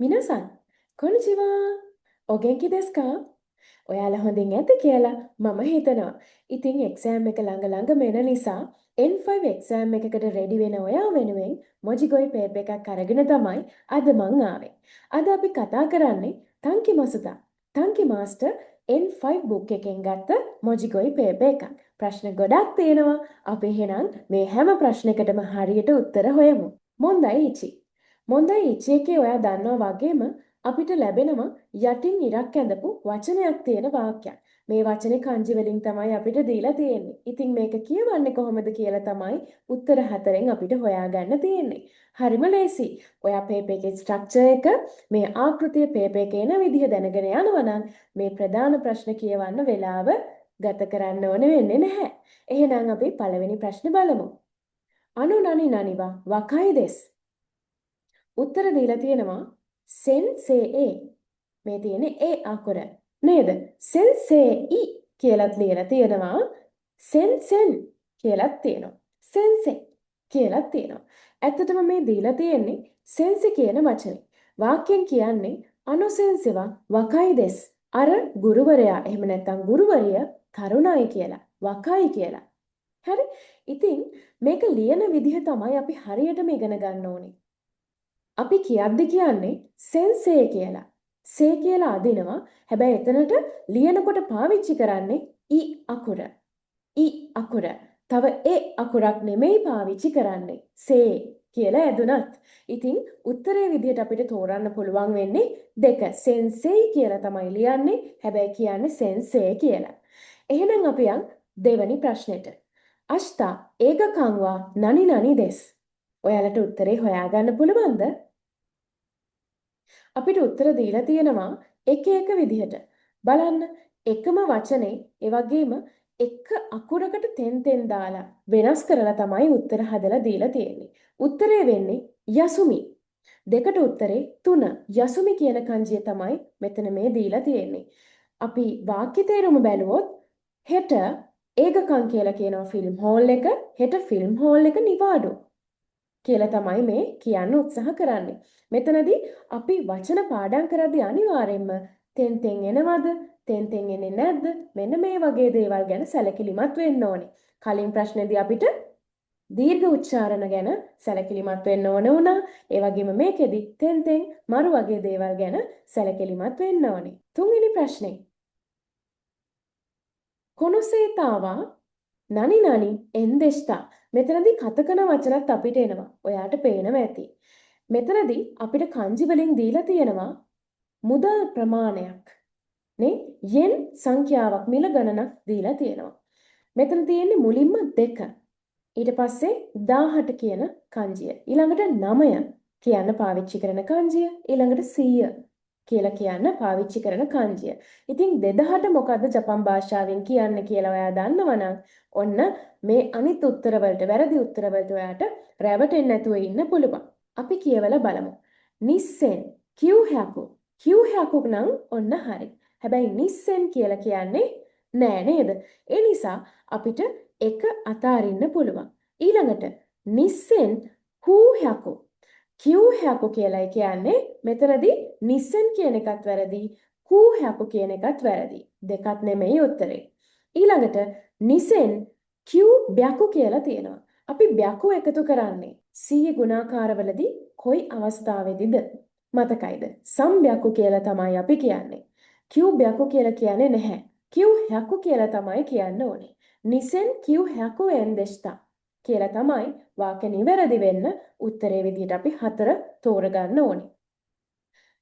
皆さん、こんにちは。お元気ですか? ඔයාලා හොඳින් ඇද්ද කියලා මම හිතනවා. ඉතින් එක්සෑම් එක ළඟ මෙන නිසා N5 එක්සෑම් එකකට රෙඩි වෙන ඔයා වෙනුවෙන් මොජිගොයි පේපර් එකක් අරගෙන තමයි අද මං ආවේ. අද අපි කතා කරන්නේ තන්කි මසුදා. තන්කි මාස්ටර් N5 බුක් එකෙන් ගත්ත මොජිගොයි පේපර් එකක්. ප්‍රශ්න ගොඩක් තියෙනවා. අපි එහෙනම් මේ හැම ප්‍රශ්නයකටම හරියට උත්තර හොයමු. මොන්දයි ඉචි. මොන්දයි ඉචි එකේ ඔයා දන්නවා වගේම අපිට ලැබෙනවා යටින් ඉරක් ඇඳපු වචනයක් තියෙන වාක්‍යයක්. මේ වචනේ kanji වලින් තමයි අපිට දීලා තියෙන්නේ. ඉතින් මේක කියවන්නේ කොහොමද කියලා තමයි උත්තර 4න් අපිට හොයාගන්න තියෙන්නේ. හරිම ලේසි. ඔයා පේපර් එකේ ස්ට්‍රක්චර් එක මේ ආකෘතිය පේපර් එකේ එන විදිහ දැනගෙන යනවා නම් මේ ප්‍රධාන ප්‍රශ්න කියවන්න වෙලාව ගත කරන්න ඕන වෙන්නේ නැහැ. එහෙනම් අපි පළවෙනි ප්‍රශ්නේ බලමු. අනු නනි නනිවා වකයි දෙස්. උත්තර දීලා තියෙනවා සෙන්සේ මේ තියෙන්නේ ඒ අකුර නේද? සෙන්සේයි කියලාත් ලියලා තියෙනවා. සෙන්සෙන් කියලාත් තියෙනවා. සෙන්සේ කියලාත් තියෙනවා. ඇත්තටම මේ දීලා තියෙන්නේ සෙන්සි කියන වචනේ. වාක්‍යයෙන් කියන්නේ අනුසෙන්සෙවා වකයි දෙස්. අර ගුරුවරයා එහෙම නැත්නම් ගුරුවරිය තරුණයි කියලා. වකයි කියලා. හරි? ඉතින් මේක ලියන විදිහ තමයි අපි හරියටම ඉගෙන ගන්න ඕනේ. අපි කියද්දි කියන්නේ සෙන්සේ කියලා. සේ කියලා අදිනවා. හැබැයි එතනට ලියනකොට පාවිච්චි කරන්නේ ඊ අකුර. ඊ අකුර. තව ඒ අකුරක් නෙමෙයි පාවිච්චි කරන්නේ. සේ කියලා ඇදුනත්. ඉතින් උත්තරේ විදිහට අපිට තෝරන්න පුළුවන් වෙන්නේ දෙක. සෙන්සෙයි කියලා තමයි ලියන්නේ. හැබැයි කියන්නේ සෙන්සේ කියලා. එහෙනම් අපි යන් දෙවැනි ප්‍රශ්නෙට. අෂ්තා ඒකකංවා නනි නනි දෙස්. ඔයාලට උත්තරේ හොයාගන්න පුළුවන්ද? අපිට උත්තර දීලා තියෙනවා එක විදිහට. බලන්න එකම වචනේ ඒ වගේම එක අකුරකට තෙන් දාලා වෙනස් කරලා තමයි උත්තර හදලා දීලා තියෙන්නේ. උත්තරේ වෙන්නේ යසුමි. දෙකට උත්තරේ 3. යසුමි කියන kanjiය තමයි මෙතන මේ දීලා තියෙන්නේ. අපි වාක්‍ය තේරුම බැලුවොත් හෙට ඒකකම් කියලා කියනවා ෆිල්ම් හෝල් එක. හෙට ෆිල්ම් හෝල් එක නිවාඩු. කියලා තමයි මේ කියන්න උත්සාහ කරන්නේ. මෙතනදී අපි වචන පාඩම් කරද්දී අනිවාර්යයෙන්ම තෙන් එනවද? තෙන් එන්නේ නැද්ද? මෙන්න මේ වගේ දේවල් ගැන සැලකිලිමත් වෙන්න ඕනේ. කලින් ප්‍රශ්නේදී අපිට දීර්ඝ උච්චාරණ ගැන සැලකිලිමත් වෙන්න ඕන වුණා. ඒ වගේම මේකෙදි තෙන් මරු වගේ දේවල් ගැන සැලකිලිමත් වෙන්න ඕනේ. තුන්වෙනි ප්‍රශ්නේ. කොනොසේතාවා නනි නනි එන්දෙස්තා. මෙතනදී කතකන වචනත් අපිට එනවා. ඔයාට පේනවා ඇති. මෙතනදී අපිට kanji වලින් දීලා තියෙනවා මුදල් ප්‍රමාණයක්. නේ යෙන් සංඛ්‍යාවක් මිල ගණනක් දීලා තියෙනවා. මෙතන තියෙන්නේ මුලින්ම 2. ඊට පස්සේ 18 කියන kanjiය. ඊළඟට 9 කියන්න පාවිච්චි කරන kanjiය. ඊළඟට 100 කියලා කියන්න පාවිච්චි කරන kanjiය. ඉතින් 2000ට මොකද්ද ජපන් භාෂාවෙන් කියන්නේ කියලා ඔයා දන්නවනම් ඔන්න මේ අනිත් උත්තරවලට වැරදි උත්තරවලට ඔයාට රැවටෙන්නේ නැතුව ඉන්න පුළුවන්. අපි කියවලා බලමු. නිස්සෙන් කියුහැකු. කියුහැකු නම් ඔන්න හරි. හැබැයි නිස්සෙන් කියලා කියන්නේ නෑ නේද? ඒ නිසා අපිට එක අතාරින්න පුළුවන්. ඊළඟට නිස්සෙන් හූහැකු. කියුහැකු කියලා කියන්නේ මෙතනදී නිස්සෙන් කියන එකත් වැරදි. හූහැකු කියන එකත් වැරදි. දෙකත් නෙමෙයි උත්තරේ. ඊළඟට නිසෙන් කියු බ්‍යකු කියලා තියෙනවා. අපි බ්‍යකු එකතු කරන්නේ 100 ගුණාකාරවලදී කොයි අවස්ථාවේදීද? මතකයිද? සම්බ්‍යකු කියලා තමයි අපි කියන්නේ. කියු බ්‍යකු කියලා කියන්නේ නැහැ. කියු හැකු කියලා තමයි කියන්න ඕනේ. නිසෙන් කියු හැකු එන්දෙස්තා කියලා තමයි වාක්‍ය නිවැරදි වෙන්න උත්තරේ විදිහට අපි 4 තෝරගන්න ඕනේ.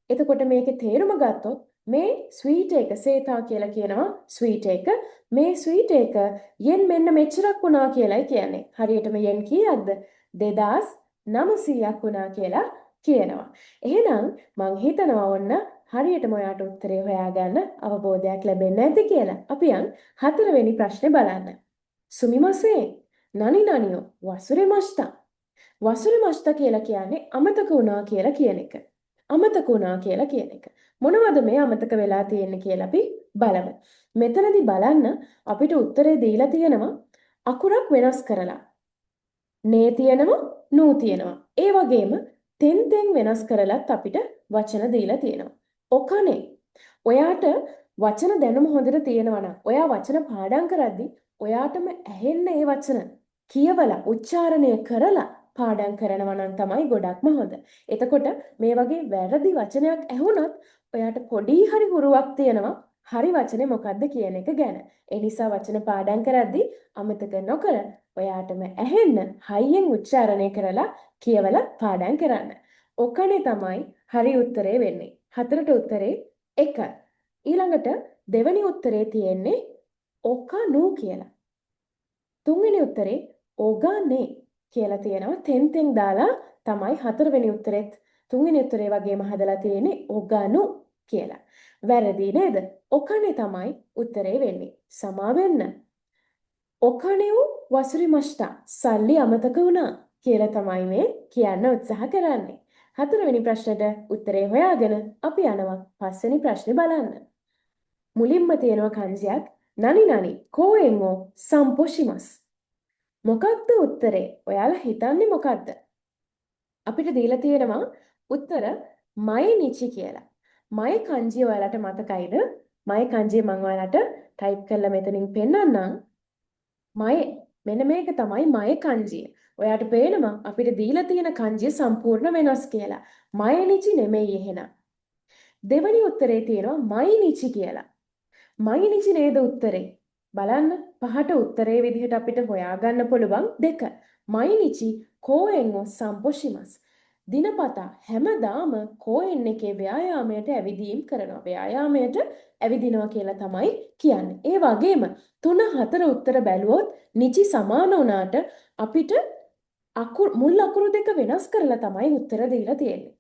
එතකොට මේකේ තේරුම ගත්තොත් මේ ස්වීට් එක සේතා කියලා කියනවා ස්වීට් එක. මේ ස්වීට් එක යෙන් මෙන්න මෙච්චරක් වුණා කියලායි කියන්නේ. හරියටම යෙන් කීයක්ද? 2900ක් වුණා කියලා කියනවා. එහෙනම් මං හිතනවා ඔන්න හරියටම ඔයාට උත්තරේ හොයාගන්න අවබෝධයක් ලැබෙන්න ඇති කියලා. අපි යන් 4 වෙනි ප්‍රශ්නේ බලන්න. සුමිමසේ නනි නනියෝ වසුරෙමස්තා. වසුරෙමස්තා කියලා කියන්නේ අමතක වුණා කියලා කියන එක. අමතක වුණා කියලා කියන එක. මොනවද මේ අමතක වෙලා තියෙන්නේ කියලා අපි බලමු. මෙතනදී බලන්න අපිට උත්තරේ දීලා තියෙනවා අකුරක් වෙනස් කරලා. නේ තියෙනවා නූ තියෙනවා. ඒ වගේම තෙන් වෙනස් කරලත් අපිට වචන දීලා තියෙනවා. ඔකනේ. ඔයාට වචන දැනුම හොඳට තියෙනවා නම් ඔයා වචන පාඩම් කරද්දී ඔයාටම ඇහෙන්න ඒ වචන කියවලා උච්චාරණය කරලා පාඩම් කරනවා නම් තමයි ගොඩක්ම හොඳ. එතකොට මේ වගේ වැරදි වචනයක් ඇහුනොත් ඔයාට පොඩි හරි හුරුවක් තියෙනවා හරි වචනේ මොකක්ද කියන එක ගැන. ඒ නිසා වචන පාඩම් කරද්දී අමතක නොකර ඔයාටම ඇහෙන්න හයියෙන් උච්චාරණය කරලා කියවලා පාඩම් කරන්න. ඔකනේ තමයි හරි උත්තරේ වෙන්නේ. හතරට උත්තරේ 1. ඊළඟට දෙවෙනි උත්තරේ තියෙන්නේ ඔකනු කියලා. තුන්වෙනි උත්තරේ ඔගනේ කියලා තියෙනවා. තෙන් දාලා තමයි හතරවෙනි උත්තරෙත් තුන්වෙනි උත්තරේ වගේම හදලා තියෙන්නේ ඔගනු කියලා. වැරදි නේද? ඔකනේ තමයි උත්තරේ වෙන්නේ. සමා වෙන්න. ඔකනේ වසුරි මෂ්ටා සල්ලි අමතක වුණා කියලා තමයි මේ කියන්න උත්සාහ කරන්නේ. හතරවෙනි ප්‍රශ්නෙට උත්තරේ හොයාගෙන අපි යනවා පස්වෙනි ප්‍රශ්නේ බලන්න. මුලින්ම තියෙනවා කන්ජයක් නනි කෝෙන්ෝ සම්පොෂිමස්. මොකක්ද උත්තරේ? ඔයාලා හිතන්නේ මොකක්ද? අපිට දීලා තියෙනවා උත්තර මයි නිචි කියලා. මයි කන්ජිය ඔයාලට මතකයිද? මයි කන්ජිය මම ඔයාලට ටයිප් කරලා මෙතනින් පෙන්නන්නම්. මයි මෙන්න මේක තමයි මයි කන්ජිය. ඔයාට පේනවා අපිට දීලා තියෙන කන්ජිය සම්පූර්ණ වෙනස් කියලා. මයි නිචි නෙමෙයි එහෙනම්. දෙවෙනි උත්තරේ තියෙනවා මයි නිචි කියලා. මයි නිචි නේද උත්තරේ? බලන්න පහට උත්තරේ විදිහට අපිට හොයාගන්න පුළුවන් දෙක. මයි නිචි කෝෙන්ෝ සම්පොෂිමස්. දිනපතා හැමදාම කෝෙන් එකේ ව්‍යායාමයට ඇවිදීම් කරනවා. ව්‍යායාමයට ඇවිදිනවා කියලා තමයි කියන්නේ. ඒ වගේම 3 4 උත්තර බැලුවොත් නිචි සමාන වුණාට අපිට මුල් අකුරු දෙක වෙනස් කරලා තමයි උත්තර දීලා තියෙන්නේ.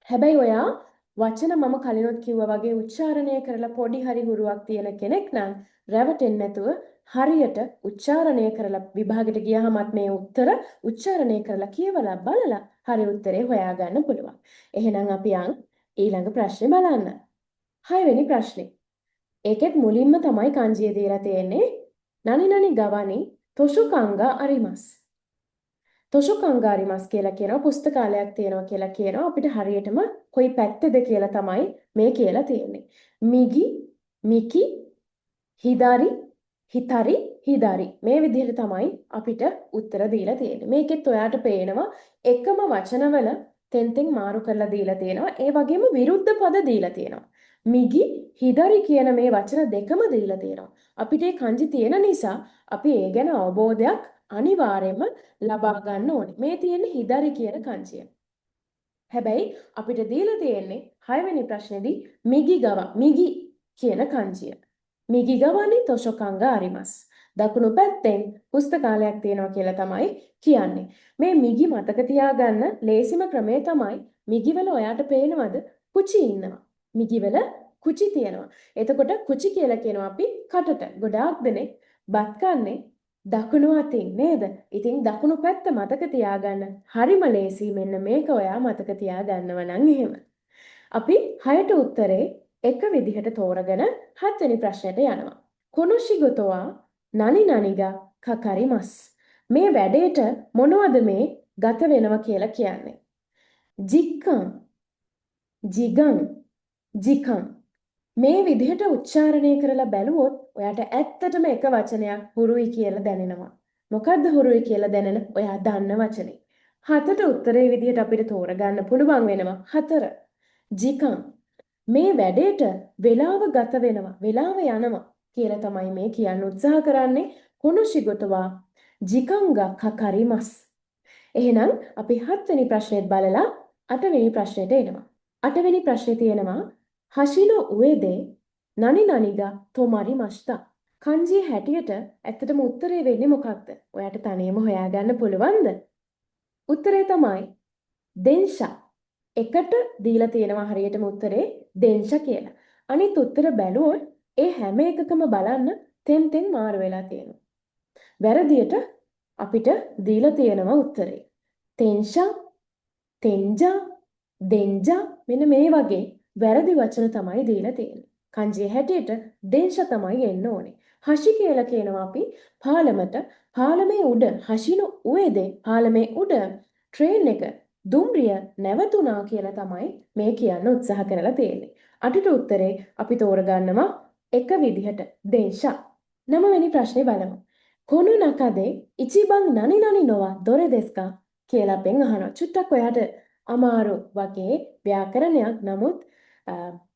හැබැයි ඔයා වචන මම කලිනුත් කිව්වා වගේ උච්චාරණය කරලා පොඩි හරි හුරුවක් තියෙන කෙනෙක් නම් රැවටෙන්නේ නැතුව හරියට උච්චාරණය කරලා විභාගෙට ගියාමත් මේ උත්තර උච්චාරණය කරලා කියවලා බලලා හරි උත්තරේ හොයාගන්න පුළුවන්. එහෙනම් අපි ඊළඟ ප්‍රශ්නේ බලන්න. 6 වෙනි ප්‍රශ්නේ. ඒකෙත් මුලින්ම තමයි කන්ජිය දීලා තියෙන්නේ නනි ගවනි තොෂුකංගා අරිමස්. තොෂුකංගාරිමස් කියලා කියනවා පුස්තකාලයක් තියෙනවා කියලා කියනවා. අපිට හරියටම කොයි පැත්තේද කියලා තමයි මේ කියලා තියෙන්නේ. මිගි මිකි හිදාරි හිතරි හිදාරි මේ විදිහට තමයි අපිට උත්තර දීලා තියෙන්නේ. මේකෙත් ඔයාට පේනවා එකම වචනවල තෙන් මාරු කරලා දීලා තියෙනවා. ඒ වගේම විරුද්ධ පද දීලා තියෙනවා. මිගි හිදාරි කියන මේ වචන දෙකම දීලා තියෙනවා. අපිට ඒ kanji තියෙන නිසා අපි ඒ ගැන අවබෝධයක් අනිවාර්යයෙන්ම ලබා ගන්න ඕනේ. මේ තියෙන්නේ හිදාරි කියන kanjiය. හැබැයි අපිට දීලා තියෙන්නේ 6 වෙනි ප්‍රශ්නේදී මිගි කියන kanjiය. මිගි ගවනි තොෂොකංග අරිමස්. දකුණු පැත්තෙන් පුස්තකාලයක් තියෙනවා කියලා තමයි කියන්නේ. මේ මිගි මතක තියාගන්න ලේසිම ක්‍රමය තමයි මිගිවල ඔයාට පේනවද කුචි ඉන්නවා. මිගිවල කුචි තියෙනවා. එතකොට කුචි කියලා කියනවා අපි කටට. ගොඩාක් දෙනෙක් බත් කන්නේ දකුණු අතින් නේද? ඉතින් දකුණු පැත්ත මතක තියාගන්න හරිම ලේසි. මෙන්න මේක ඔයා මතක තියාගන්නව නම් එහෙම. අපි 6ට උත්තරේ එක විදිහට තෝරගෙන 7 වෙනි ප්‍රශ්නයට යනවා. කොනොෂිගොතෝවා නනිගා කකරිමස්. මේ වැඩේට මොනවද මේ ගත වෙනවා කියලා කියන්නේ? ජික්කම් ජිගම් ජිකම් මේ විදිහට උච්චාරණය කරලා බැලුවොත් ඔයාට ඇත්තටම එක වචනයක් හුරුයි කියලා දැනෙනවා. මොකද්ද හුරුයි කියලා දැනෙන ඔයා දන්න වචනේ. 7ට උත්තරේ විදිහට අපිට තෝරගන්න පුළුවන් වෙනවා 4. ජිකම් මේ වැඩේට වෙලාව ගත වෙනවා වෙලාව යනවා කියලා තමයි මේ කියන්න උත්සාහ කරන්නේ. කොනොෂිගොතවා ජිකංගා කකරිමස්. එහෙනම් අපි 7 වෙනි ප්‍රශ්නේත් බලලා 8 වෙනි ප්‍රශ්නෙට එනවා. 8 වෙනි ප්‍රශ්නේ තියෙනවා හෂිනෝ උවේදේ නනිගා තොමරි මෂ්තා. kanji හැටියට ඇත්තටම උත්තරේ වෙන්නේ මොකක්ද? ඔයාට තනියම හොයාගන්න පුළුවන්ද? උත්තරේ තමයි දෙන්ෂා. එකට දීලා තියෙනවා හරියටම උත්තරේ දෙන්ෂා කියලා. අනිත් උත්තර බැලුවොත් ඒ හැම එකකම බලන්න තෙන් මාරු වෙලා තියෙනවා. වැරදියට අපිට දීලා තියෙනවා උත්තරේ තෙන්ෂා, තෙන්ජා, දෙන්ජා මෙන්න මේ වගේ වැරදි වචන තමයි දීලා තියෙන්නේ. kanji හැටියට දෙන්ෂා තමයි එන්න ඕනේ. හෂි කියලා කියනවා අපි පාලමට. පාලමේ උඩ හෂිනෝ උවේදේ පාලමේ උඩ ට්‍රේන් එක දුම්රිය නැවතුණා කියලා තමයි මේ කියන්න උත්සාහ කරලා තියෙන්නේ. අටට උත්තරේ අපි තෝරගන්නවා එක විදිහට දේශා. 9 වෙනි ප්‍රශ්නේ බලමු. කොනු නකදේ ඉචිබං නනි නනි නොවා දොරෙ දෙස්කා කියලා අපෙන් අහනවා. චුට්ටක් ඔයාට අමාරු වගේ ව්‍යාකරණයක්. නමුත්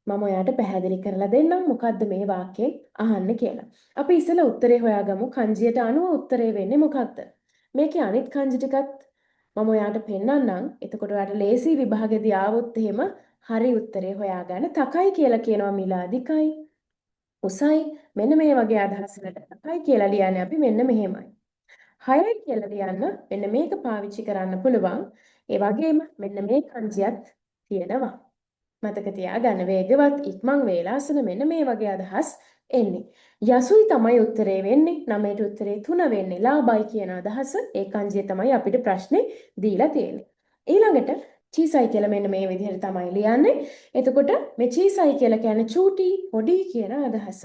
මම ඔයාට පැහැදිලි කරලා දෙන්නම් මොකද්ද මේ වාක්‍යයෙන් අහන්න කියලා. අපි ඉස්සෙල්ලා උත්තරේ හොයාගමු. කංජියට අනුව උත්තරේ වෙන්නේ මොකක්ද? මේකේ අනිත් කංජි ටිකත් මම ඔයාට පෙන්නන්නම්. එතකොට ඔයාට ලේසි විභාගෙදී ආවොත් එහෙම හරි උත්තරේ හොයාගන්න. තකයි කියලා කියනවා මිලාදිකයි. උසයි මෙන්න මේ වගේ අදහස් වලට තකයි කියලා ලියන්නේ අපි මෙන්න මෙහෙමයි. 6යි කියලා ලියන්න මෙන්න මේක පාවිච්චි කරන්න පුළුවන්. ඒ වගේම මෙන්න මේ කංජියත් තියෙනවා. මතක තියාගන්න වේගවත් ඉක්මන් වේලාසන මෙන්න මේ වගේ අදහස් එන්නේ. යසුයි තමයි උත්තරේ වෙන්නේ. 9ට උත්තරේ 3 වෙන්නේ. ලාභයි කියන අදහස ඒ කංජිය තමයි අපිට ප්‍රශ්නේ දීලා තියෙන්නේ. ඊළඟට චීසයි කියලා මෙන්න මේ විදිහට තමයි ලියන්නේ. එතකොට මේ චීසයි කියලා කියන්නේ චූටි පොඩි කියන අදහස.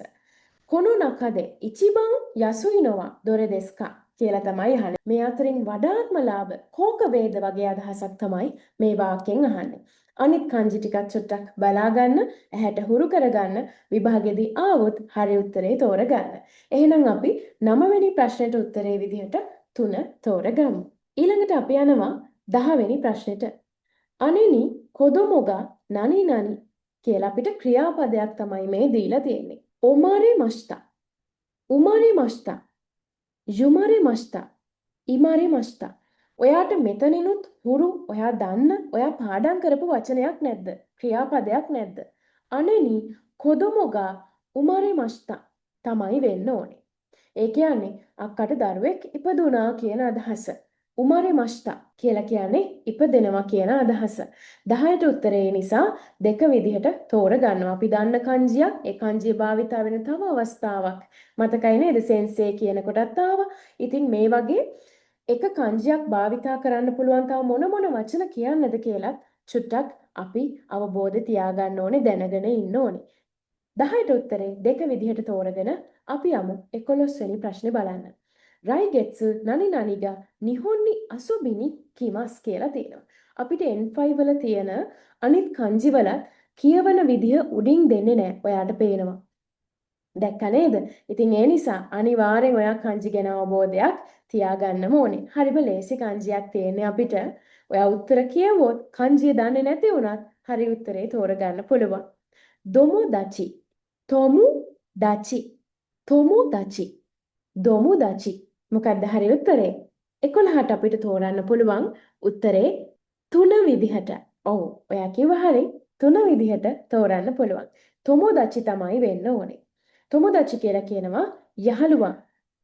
කොනු නකදේ ඉචිබං යසුයි නොවා දොරෙ දෙස්කා කියලා තමයි අහන්නේ. මේ අතරින් වඩාත්ම ලාභ කෝක වේද වගේ අදහසක් තමයි මේ වාක්‍යයෙන් අහන්නේ. අනිත් කංජි ටිකක් චුට්ටක් බලා ගන්න, ඇහැට හුරු කරගන්න, විභාගෙදී ආවොත් හරි උත්තරේ තෝරගන්න. එහෙනම් අපි 9 වෙනි ප්‍රශ්නෙට උත්තරේ විදිහට 3 තෝරගමු. ඊළඟට අපි යනවා 10 වෙනි ප්‍රශ්නෙට. අනෙනි කොදොමොගා නනි නනි කියලා අපිට ක්‍රියාපදයක් තමයි මේ දීලා තියෙන්නේ. ඔමාරේ මස්තා, උමාරේ මස්තා, යුමාරේ මස්තා, ඉමාරේ මස්තා. ඔයාට මෙතනිනුත් හුරු ඔයා දන්න ඔයා පාඩම් කරපු වචනයක් නැද්ද? ක්‍රියාපදයක් නැද්ද? අනෙනි කොදොමොගා උමාරේ මස්තා තමයි වෙන්න ඕනේ. ඒ කියන්නේ අක්කට දරුවෙක් ඉපදුනා කියන අදහස. උමාරේ මස්තා කියලා කියන්නේ ඉපදෙනවා කියන අදහස. 10ට උත්තරේ නිසා දෙක විදිහට තෝරගන්නවා. අපි දන්න කංජියක් ඒ කංජිය භාවිතා වෙන තව අවස්ථාවක්. මතකයි නේද? සෙන්සේ කියන කොටත් ආවා. ඉතින් මේ වගේ එක කංජියක් භාවිතා කරන්න පුළුවන් තව මොන වචන කියන්නද කියලත් චුට්ටක් අපි අවබෝධ තියාගන්න ඕනේ දැනගෙන ඉන්න ඕනේ. 10ට උත්තරේ දෙක විදිහට තෝරගෙන අපි යමු 11 වෙනි ප්‍රශ්නේ බලන්න. රයිගෙට්ස් නනි නනිගා නිහොන්නි අසොබිනි කිමස් කියලා තියෙනවා. අපිට N5 වල තියෙන අනිත් කංජි වලත් කියවන විදිහ උඩින් දෙන්නේ නැහැ. ඔයාට පේනවා. දැක්ක නේද? ඉතින් ඒ නිසා අනිවාර්යෙන් ඔයා කංජි ගැන අවබෝධයක් තියාගන්නම ඕනේ. හරිම ලේසි කංජියක් තියෙන්නේ අපිට. ඔයා උත්තර කියවුවොත් කංජිය දන්නේ නැති වුණත් හරි උත්තරේ තෝරගන්න පුළුවන්. දොමොදචි, තොමු දචි, තොමුදචි, දොමුදචි. මොකක්ද හරි උත්තරේ? 11ට අපිට තෝරන්න පුළුවන් උත්තරේ 3 විදිහට. ඔව්, ඔයා කිව්වා හරි. 3 විදිහට තෝරන්න පුළුවන්. තොමුදචි තමයි වෙන්න ඕනේ. තොමුදචි කියලා කියනවා යහළුවා,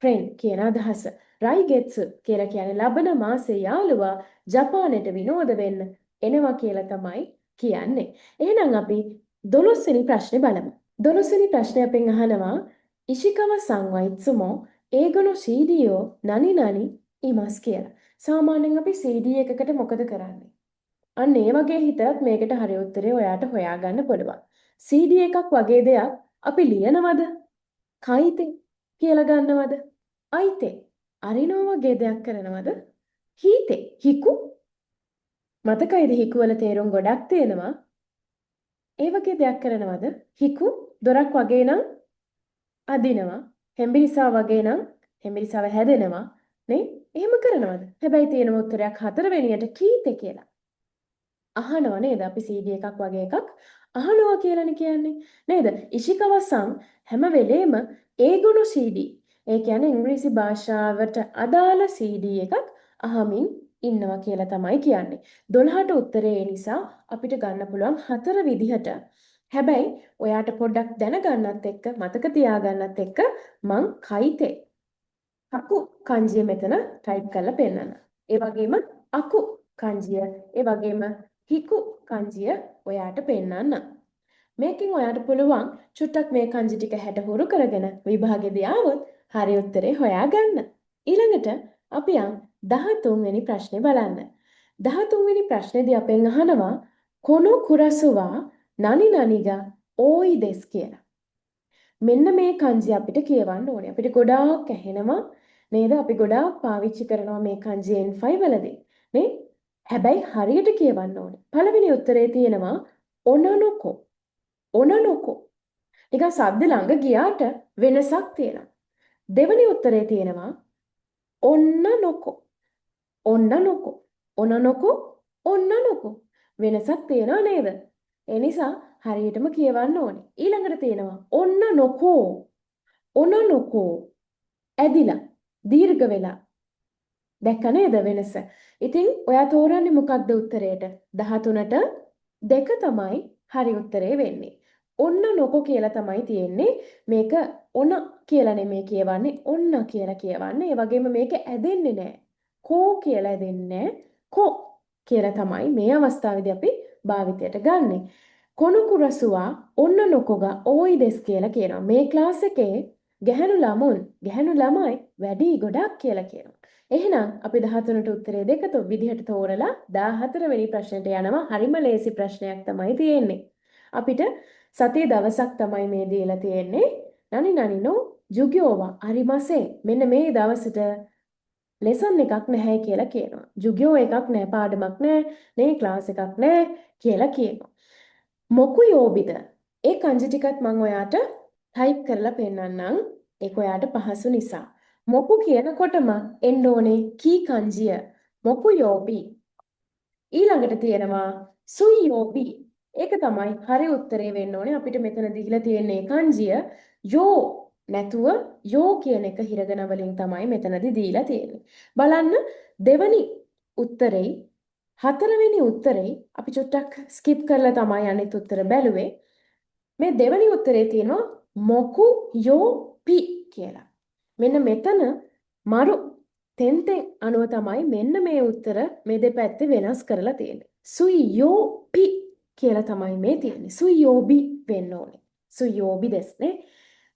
friend කියන අදහස. රයිගෙට්ස් කියලා කියන්නේ ලබන මාසේ යාළුවා ජපානයට විනෝද වෙන්න එනවා කියලා තමයි කියන්නේ. එහෙනම් අපි 12 වෙනි ප්‍රශ්නේ බලමු. 12 වෙනි ප්‍රශ්නේ අපෙන් අහනවා ඉෂිකව සංවයිත්සුමෝ ඒගොනෝ සීඩියෝ නනි නනි ඉමස් කියලා. සාමාන්‍යයෙන් අපි CD එකකට මොකද කරන්නේ? අන්න ඒ වගේ හිතලත් මේකට හරි උත්තරේ ඔයාට හොයාගන්න පුළුවන්. CD එකක් වගේ දෙයක් අපි ලියනවද? කයිතේ කියලා ගන්නවද? අයිතේ අරිනෝ වගේ දෙයක් කරනවද? හීතේ හිකු මතකයිද හිකු වල තේරුම් ගොඩක් තියෙනවා. ඒ වගේ දෙයක් කරනවද? හිකු දොරක් වගේ නම් අදිනවා. හෙම්බිරිසාව වගේ නම් හෙම්බිරිසාව හැදෙනවා. නේ? එහෙම කරනවද? හැබැයි තියෙන උත්තරයක් 4 වෙනියට කීතේ කියලා. අහනවා නේද? අපි CD එකක් වගේ එකක් අහනවා කියලානේ කියන්නේ. නේද? ඉෂිකවසං හැම වෙලේම ඒගොනු CD. ඒ කියන්නේ ඉංග්‍රීසි භාෂාවට අදාළ CD එකක් අහමින් ඉන්නවා කියලා තමයි කියන්නේ. 12ට උත්තරේ ඒ නිසා අපිට ගන්න පුළුවන් 4 විදිහට. හැබැයි ඔයාට පොඩ්ඩක් දැනගන්නත් එක්ක මතක තියාගන්නත් එක්ක මං කයිතේ අකු කංජිය මෙතන ටයිප් කරලා පෙන්නන්න. ඒ වගේම අකු කංජිය, ඒ වගේම හිකු කංජිය ඔයාට පෙන්නන්න. මේකෙන් ඔයාට පුළුවන් චුට්ටක් මේ කංජි ටික හැට හුරු කරගෙන විභාගෙදී ආවොත් හරි උත්තරේ හොයාගන්න. ඊළඟට අපි යන් 13 වෙනි ප්‍රශ්නේ බලන්න. 13 වෙනි ප්‍රශ්නේදී අපෙන් අහනවා කොනෝ කුරසුවා නනි නනිගා ඕයි දෙස් කියලා. මෙන්න මේ කංජි අපිට කියවන්න ඕනේ. අපිට ගොඩාක් ඇහෙනවා නේද? අපි ගොඩාක් පාවිච්චි කරනවා මේ කංජි N5 වලදී. නේ? හැබැයි හරියට කියවන්න ඕනේ. පළවෙනි උත්තරේ තියෙනවා ඔනනොකෝ. ඔනනොකෝ. නිකන් සද්ද ළඟ ගියාට වෙනසක් තියෙනවා. දෙවෙනි උත්තරේ තියෙනවා ඔන්න නොකෝ. ඔන්න නොකෝ. ඔන නොකෝ. ඔන්න නොකෝ. වෙනසක් තියෙනව නේද? ඒ නිසා හරියටම කියවන්න ඕනේ. ඊළඟට තියෙනවා ඔන්න නොකෝ. ඔන නොකෝ. ඇදිලා දීර්ඝ වෙලා. දැක්ක නේද වෙනස? ඉතින් ඔයා තෝරන්නේ මොකක්ද උත්තරේට? 13ට 2 තමයි හරි උත්තරේ වෙන්නේ. ඔන්න නොකෝ කියලා තමයි තියෙන්නේ. මේක ඔන කියලා නෙමෙයි කියවන්නේ. ඔන්න කියලා කියවන්නේ. ඒ වගේම මේක ඇදෙන්නේ නැහැ. කෝ කියලා ඇදෙන්නේ කො කියලා තමයි මේ අවස්ථාවේදී අපි භාවිතයට ගන්නෙ. කොනුකුරසුවා ඔන්න නොකොගා ඕයි දෙස් කියලා කියනවා. මේ ක්ලාස් එකේ ගැහැණු ළමයි වැඩි ගොඩක් කියලා කියනවා. එහෙනම් අපි 13ට උත්තරේ දෙක විදිහට තෝරලා 14 වෙනි ප්‍රශ්නයට යනවා. හරිම ලේසි ප්‍රශ්නයක් තමයි තියෙන්නේ. අපිට සතිය දවසක් තමයි මේ දීලා තියෙන්නේ. නනි නනිනෝ ජුගියෝවා අරිමසේ මෙන්න මේ දවසට ලෙසන් එකක් නැහැ කියලා කියනවා. ජුගියෝ එකක් නැහැ, පාඩමක් නැහැ, නේ ක්ලාස් එකක් නැහැ කියලා කියනවා. මොකු යෝබිද? ඒ kanji ටිකත් මම ඔයාට ටයිප් කරලා පෙන්නන්නම්. ඒක ඔයාට පහසු නිසා. මොකු කියනකොටම එන්න ඕනේ කී kanjiය. මොකු යෝබි. ඊළඟට තියෙනවා සුයියෝබි. ඒක තමයි හරි උත්තරේ වෙන්න ඕනේ. අපිට මෙතන දීලා තියෙන්නේ kanjiය යෝ නැතුව යෝ කියන එක හිරගන වලින් තමයි මෙතනදී දීලා තියෙන්නේ. බලන්න දෙවනි උත්තරේ හතරවෙනි උත්තරේ අපි චුට්ටක් ස්කිප් කරලා තමයි අනිත් උත්තර බැලුවේ. මේ දෙවනි උත්තරේ තියෙනවා මොකු යෝ පි කියලා. මෙන්න මෙතන මරු තෙන්තෙන් අනුව තමයි මෙන්න මේ උත්තර මේ දෙපැත්තේ වෙනස් කරලා තියෙන්නේ. සුයියෝ පි කියලා තමයි මේ තියෙන්නේ. සුයියෝබි වෙන්න ඕනේ. සුයියෝබි දෙස්නේ.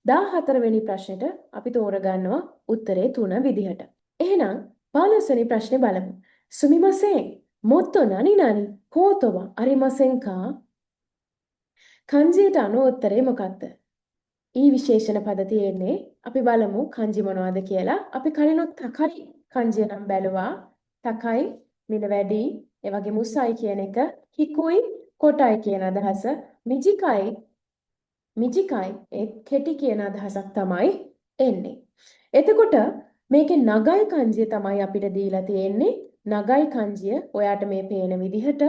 14 වෙනි ප්‍රශ්නෙට අපි තෝරගන්නවා උත්තරේ 3 විදිහට. එහෙනම් 15 වෙනි ප්‍රශ්නේ බලමු. සුමිමසෙන් මොත්තෝ නනි නනි කෝතෝවා අරිමසෙන් කා kanjiයට අනුව උත්තරේ මොකක්ද? ඊ විශේෂණ පද තියෙන්නේ අපි බලමු kanji මොනවද කියලා. අපි කලිනුත් තකරි kanji නම් බැලුවා. තකයි මිල වැඩි, ඒ වගේ මුසයි කියන එක, හිකුයි කොටයි කියන අදහස, මිජිකයි ඒ කෙටි කියන අදහසක් තමයි එන්නේ. එතකොට මේකේ නගයි kanjiය තමයි අපිට දීලා තියෙන්නේ. නගයි kanjiය ඔයාට මේ පේන විදිහට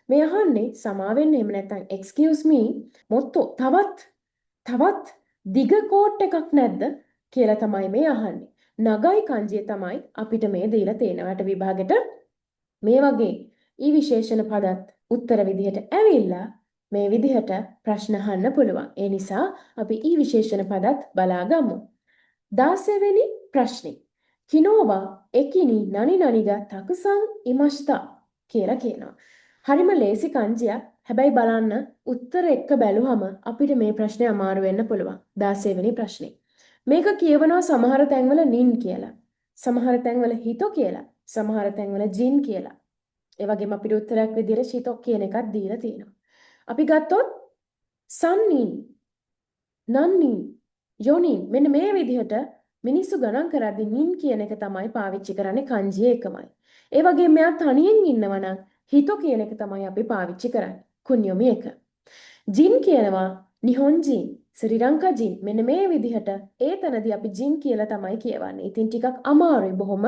මේ අහන්නේ සමාවෙන්න එහෙම නැත්නම් excuse me මොත්තෝ තවත් දිග කෝට් එකක් නැද්ද කියලා තමයි මේ අහන්නේ. නගයි kanjiය තමයි අපිට මේ දීලා තියෙනවට විභාගෙට මේ වගේ ඊ විශේෂණ පදත් උත්තර විදිහට ඇවිල්ලා මේ විදිහට ප්‍රශ්න අහන්න පුළුවන්. ඒ නිසා අපි ඊ විශේෂණ පදත් බලාගමු. 16 වෙනි ප්‍රශ්නේ. කිනෝවා එකිනි නනි නනිගා තකුසන් ඉමෂ්තා කියලා කියනවා. හරිම ලේසි kanjiයක්. හැබැයි බලන්න උත්තර එක්ක බැලුවම අපිට මේ ප්‍රශ්නේ අමාරු වෙන්න පුළුවන්. 16 වෙනි ප්‍රශ්නේ. මේක කියවනවා සමහර තැන්වල නින් කියලා. සමහර තැන්වල හිතෝ කියලා. සමහර තැන්වල ජින් කියලා. ඒ වගේම අපිට උත්තරයක් විදිහට ශිතෝ කියන එකක් දීලා තියෙනවා. අපි ගත්තොත් සන්නින් නන්නින් යොනින් මෙන්න මේ විදිහට මිනිස්සු ගණන් කරද්දී නින් කියන එක තමයි පාවිච්චි කරන්නේ kanji එකමයි. ඒ වගේම මෙයා තනියෙන් ඉන්නවා නම් හිතෝ කියන එක තමයි අපි පාවිච්චි කරන්නේ. කුන්යොමි එක. ජින් කියනවා නිහොන්ජින් ශ්‍රී ලංකා ජින් මෙන්න මේ විදිහට ඒතනදී අපි ජින් කියලා තමයි කියවන්නේ. ඉතින් ටිකක් අමාරුයි බොහොම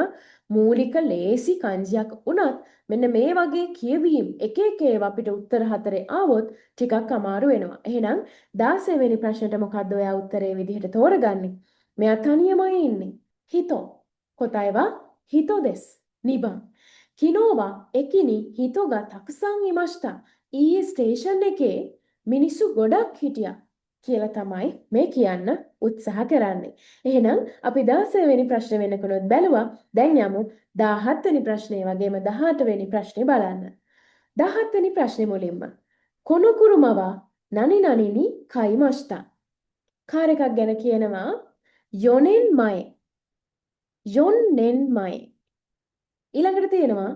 මූලික ලේසි kanjiයක් උනත් මෙන්න මේ වගේ කියවීම් එක එක ඒවා අපිට උත්තර හතරේ ආවොත් ටිකක් අමාරු වෙනවා. එහෙනම් 16 වෙනි ප්‍රශ්නෙට මොකද්ද ඔයා උත්තරේ විදිහට තෝරගන්නේ? මෙයා තනියමයි ඉන්නේ. හිතෝ කොතයිවා හිතෝ දෙස් නිබන් කිනෝවා එකිනි හිතෝගා තක්සන් ඉමෂ්තා ඊයේ ස්ටේෂන් එකේ මිනිස්සු ගොඩක් හිටියා කියලා තමයි මේ කියන්න උත්සාහ කරන්නේ. එහෙනම් අපි 16 වෙනි ප්‍රශ්න වෙනකනොත් බැලුවා. දැන් යමු 17 වෙනි ප්‍රශ්නේ වගේම 18 වෙනි ප්‍රශ්නේ බලන්න. 17 වෙනි ප්‍රශ්නේ මුලින්ම කොනුකුරුමවා නනි නනිනි කයිමෂ්තා. කාර් එකක් ගැන කියනවා යොනෙන්මයි. යොන්නෙන්මයි. ඊළඟට තියෙනවා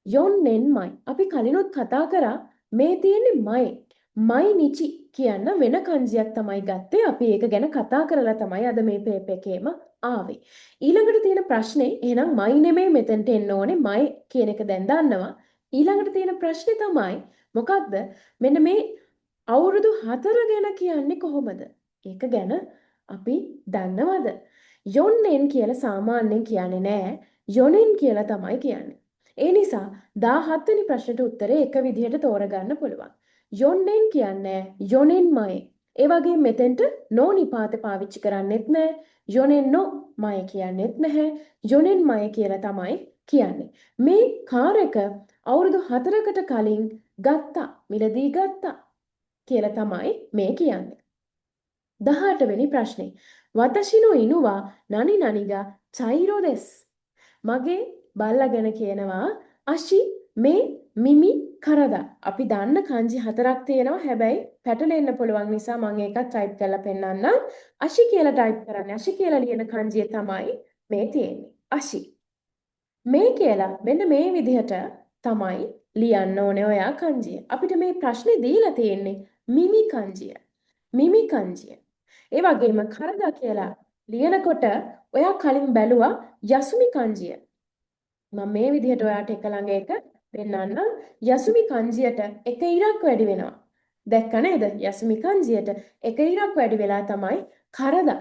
යොනෙන්මයි. අපි කලිනුත් කතා කරා මේ තියෙන්නේ මයි. මයිනිචි කියන්න වෙන kanjiයක් තමයි ගත්තේ. අපි ඒක ගැන කතා කරලා තමයි අද මේ පේපර් එකේම ආවේ. ඊළඟට තියෙන ප්‍රශ්නේ එහෙනම් මයි නෙමෙයි මෙතනට එන්න ඕනේ. මයි කියන එක දැන් දන්නවා. ඊළඟට තියෙන ප්‍රශ්නේ තමයි මොකක්ද? මෙන්න මේ අවුරුදු 4 ගැන කියන්නේ කොහොමද? ඒක ගැන අපි දන්නවද? යොන්නෙන් කියලා සාමාන්‍යයෙන් කියන්නේ නෑ. යොනෙන් කියලා තමයි කියන්නේ. ඒ නිසා 17 වෙනි ප්‍රශ්නට උත්තරේ එක විදිහට තෝරගන්න පුළුවන්. යොන්නෙන් කියන්නේ යොනෙන්මයි. ඒ වගේම මෙතෙන්ට නෝ නිපාත පාවිච්චි කරන්නෙත් නෑ. යොනෙන්නෝ මය කියන්නෙත් නැහැ. යොනෙන්මය කියලා තමයි කියන්නේ. මේ කාර් එක අවුරුදු 4කට කලින් ගත්තා. මිලදී ගත්තා කියලා තමයි මේ කියන්නේ. 18 වෙනි ප්‍රශ්නේ. වතෂිනෝ ඉනුවා නනි නනිගා චෛරෝ දෙස්. මගේ බල්ලා ගැන කියනවා අෂි මේ මිමි කරදා. අපි දන්න kanji හතරක් තියෙනවා. හැබැයි පැටලෙන්න පුළුවන් නිසා මම ඒකත් ටයිප් කරලා පෙන්නන්නම්. අෂි කියලා ටයිප් කරන්නේ. අෂි කියලා ලියන kanji තමයි මේ තියෙන්නේ. අෂි. මේ කියලා මෙන්න මේ විදිහට තමයි ලියන්න ඕනේ ඔයා kanji. අපිට මේ ප්‍රශ්නේ දීලා තියෙන්නේ මිමි kanji. මිමි kanji. ඒ වගේම කරදා කියලා ලියනකොට ඔයා කලින් බැලුවා යසුමි kanji. මම මේ විදිහට ඔයාට එක ළඟ එක පෙන්නන්නම්. යසුමි kanjiයට එක ඉරක් වැඩි වෙනවා. දැක්ක නේද? යසුමි kanjiයට එක ඉරක් වැඩි වෙලා තමයි කරදා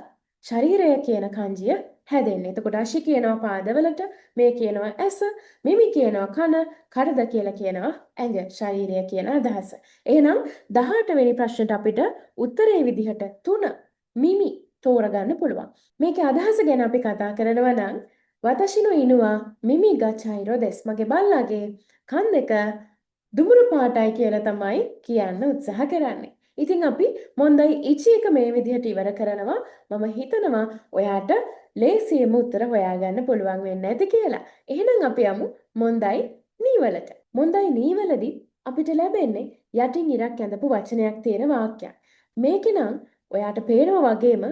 ශරීරය කියන kanjiය හැදෙන්නේ. එතකොට අශි කියනවා පාදවලට, මේ කියනවා ඇස, මිමි කියනවා කන, කරදා කියලා කියනවා ඇඟ, ශරීරය කියන අදහස. එහෙනම් 18 වෙනි ප්‍රශ්නට අපිට උත්තරේ විදිහට 3 මිමි තෝරගන්න පුළුවන්. මේකේ අදහස ගැන අපි කතා කරනවා නම් වතෂිනෝ ඉනුවා මිමි ගචයිරෝ දෙස්. මගේ බල්ලාගේ කන් දෙක දුමුරු පාටයි කියලා තමයි කියන්න උත්සාහ කරන්නේ. ඉතින් අපි මොන්දයි ඉචි එක මේ විදිහට ඉවර කරනවා. මම හිතනවා ඔයාට ලේසියෙම උත්තර හොයාගන්න පුළුවන් වෙන්න ඇති කියලා. එහෙනම් අපි යමු මොන්දයි නීවලට. මොන්දයි නීවලදී අපිට ලැබෙන්නේ යටින් ඉරක් ඇඳපු වචනයක් තියෙන වාක්‍යයක්. මේකේ නම් ඔයාට පේනවා වගේම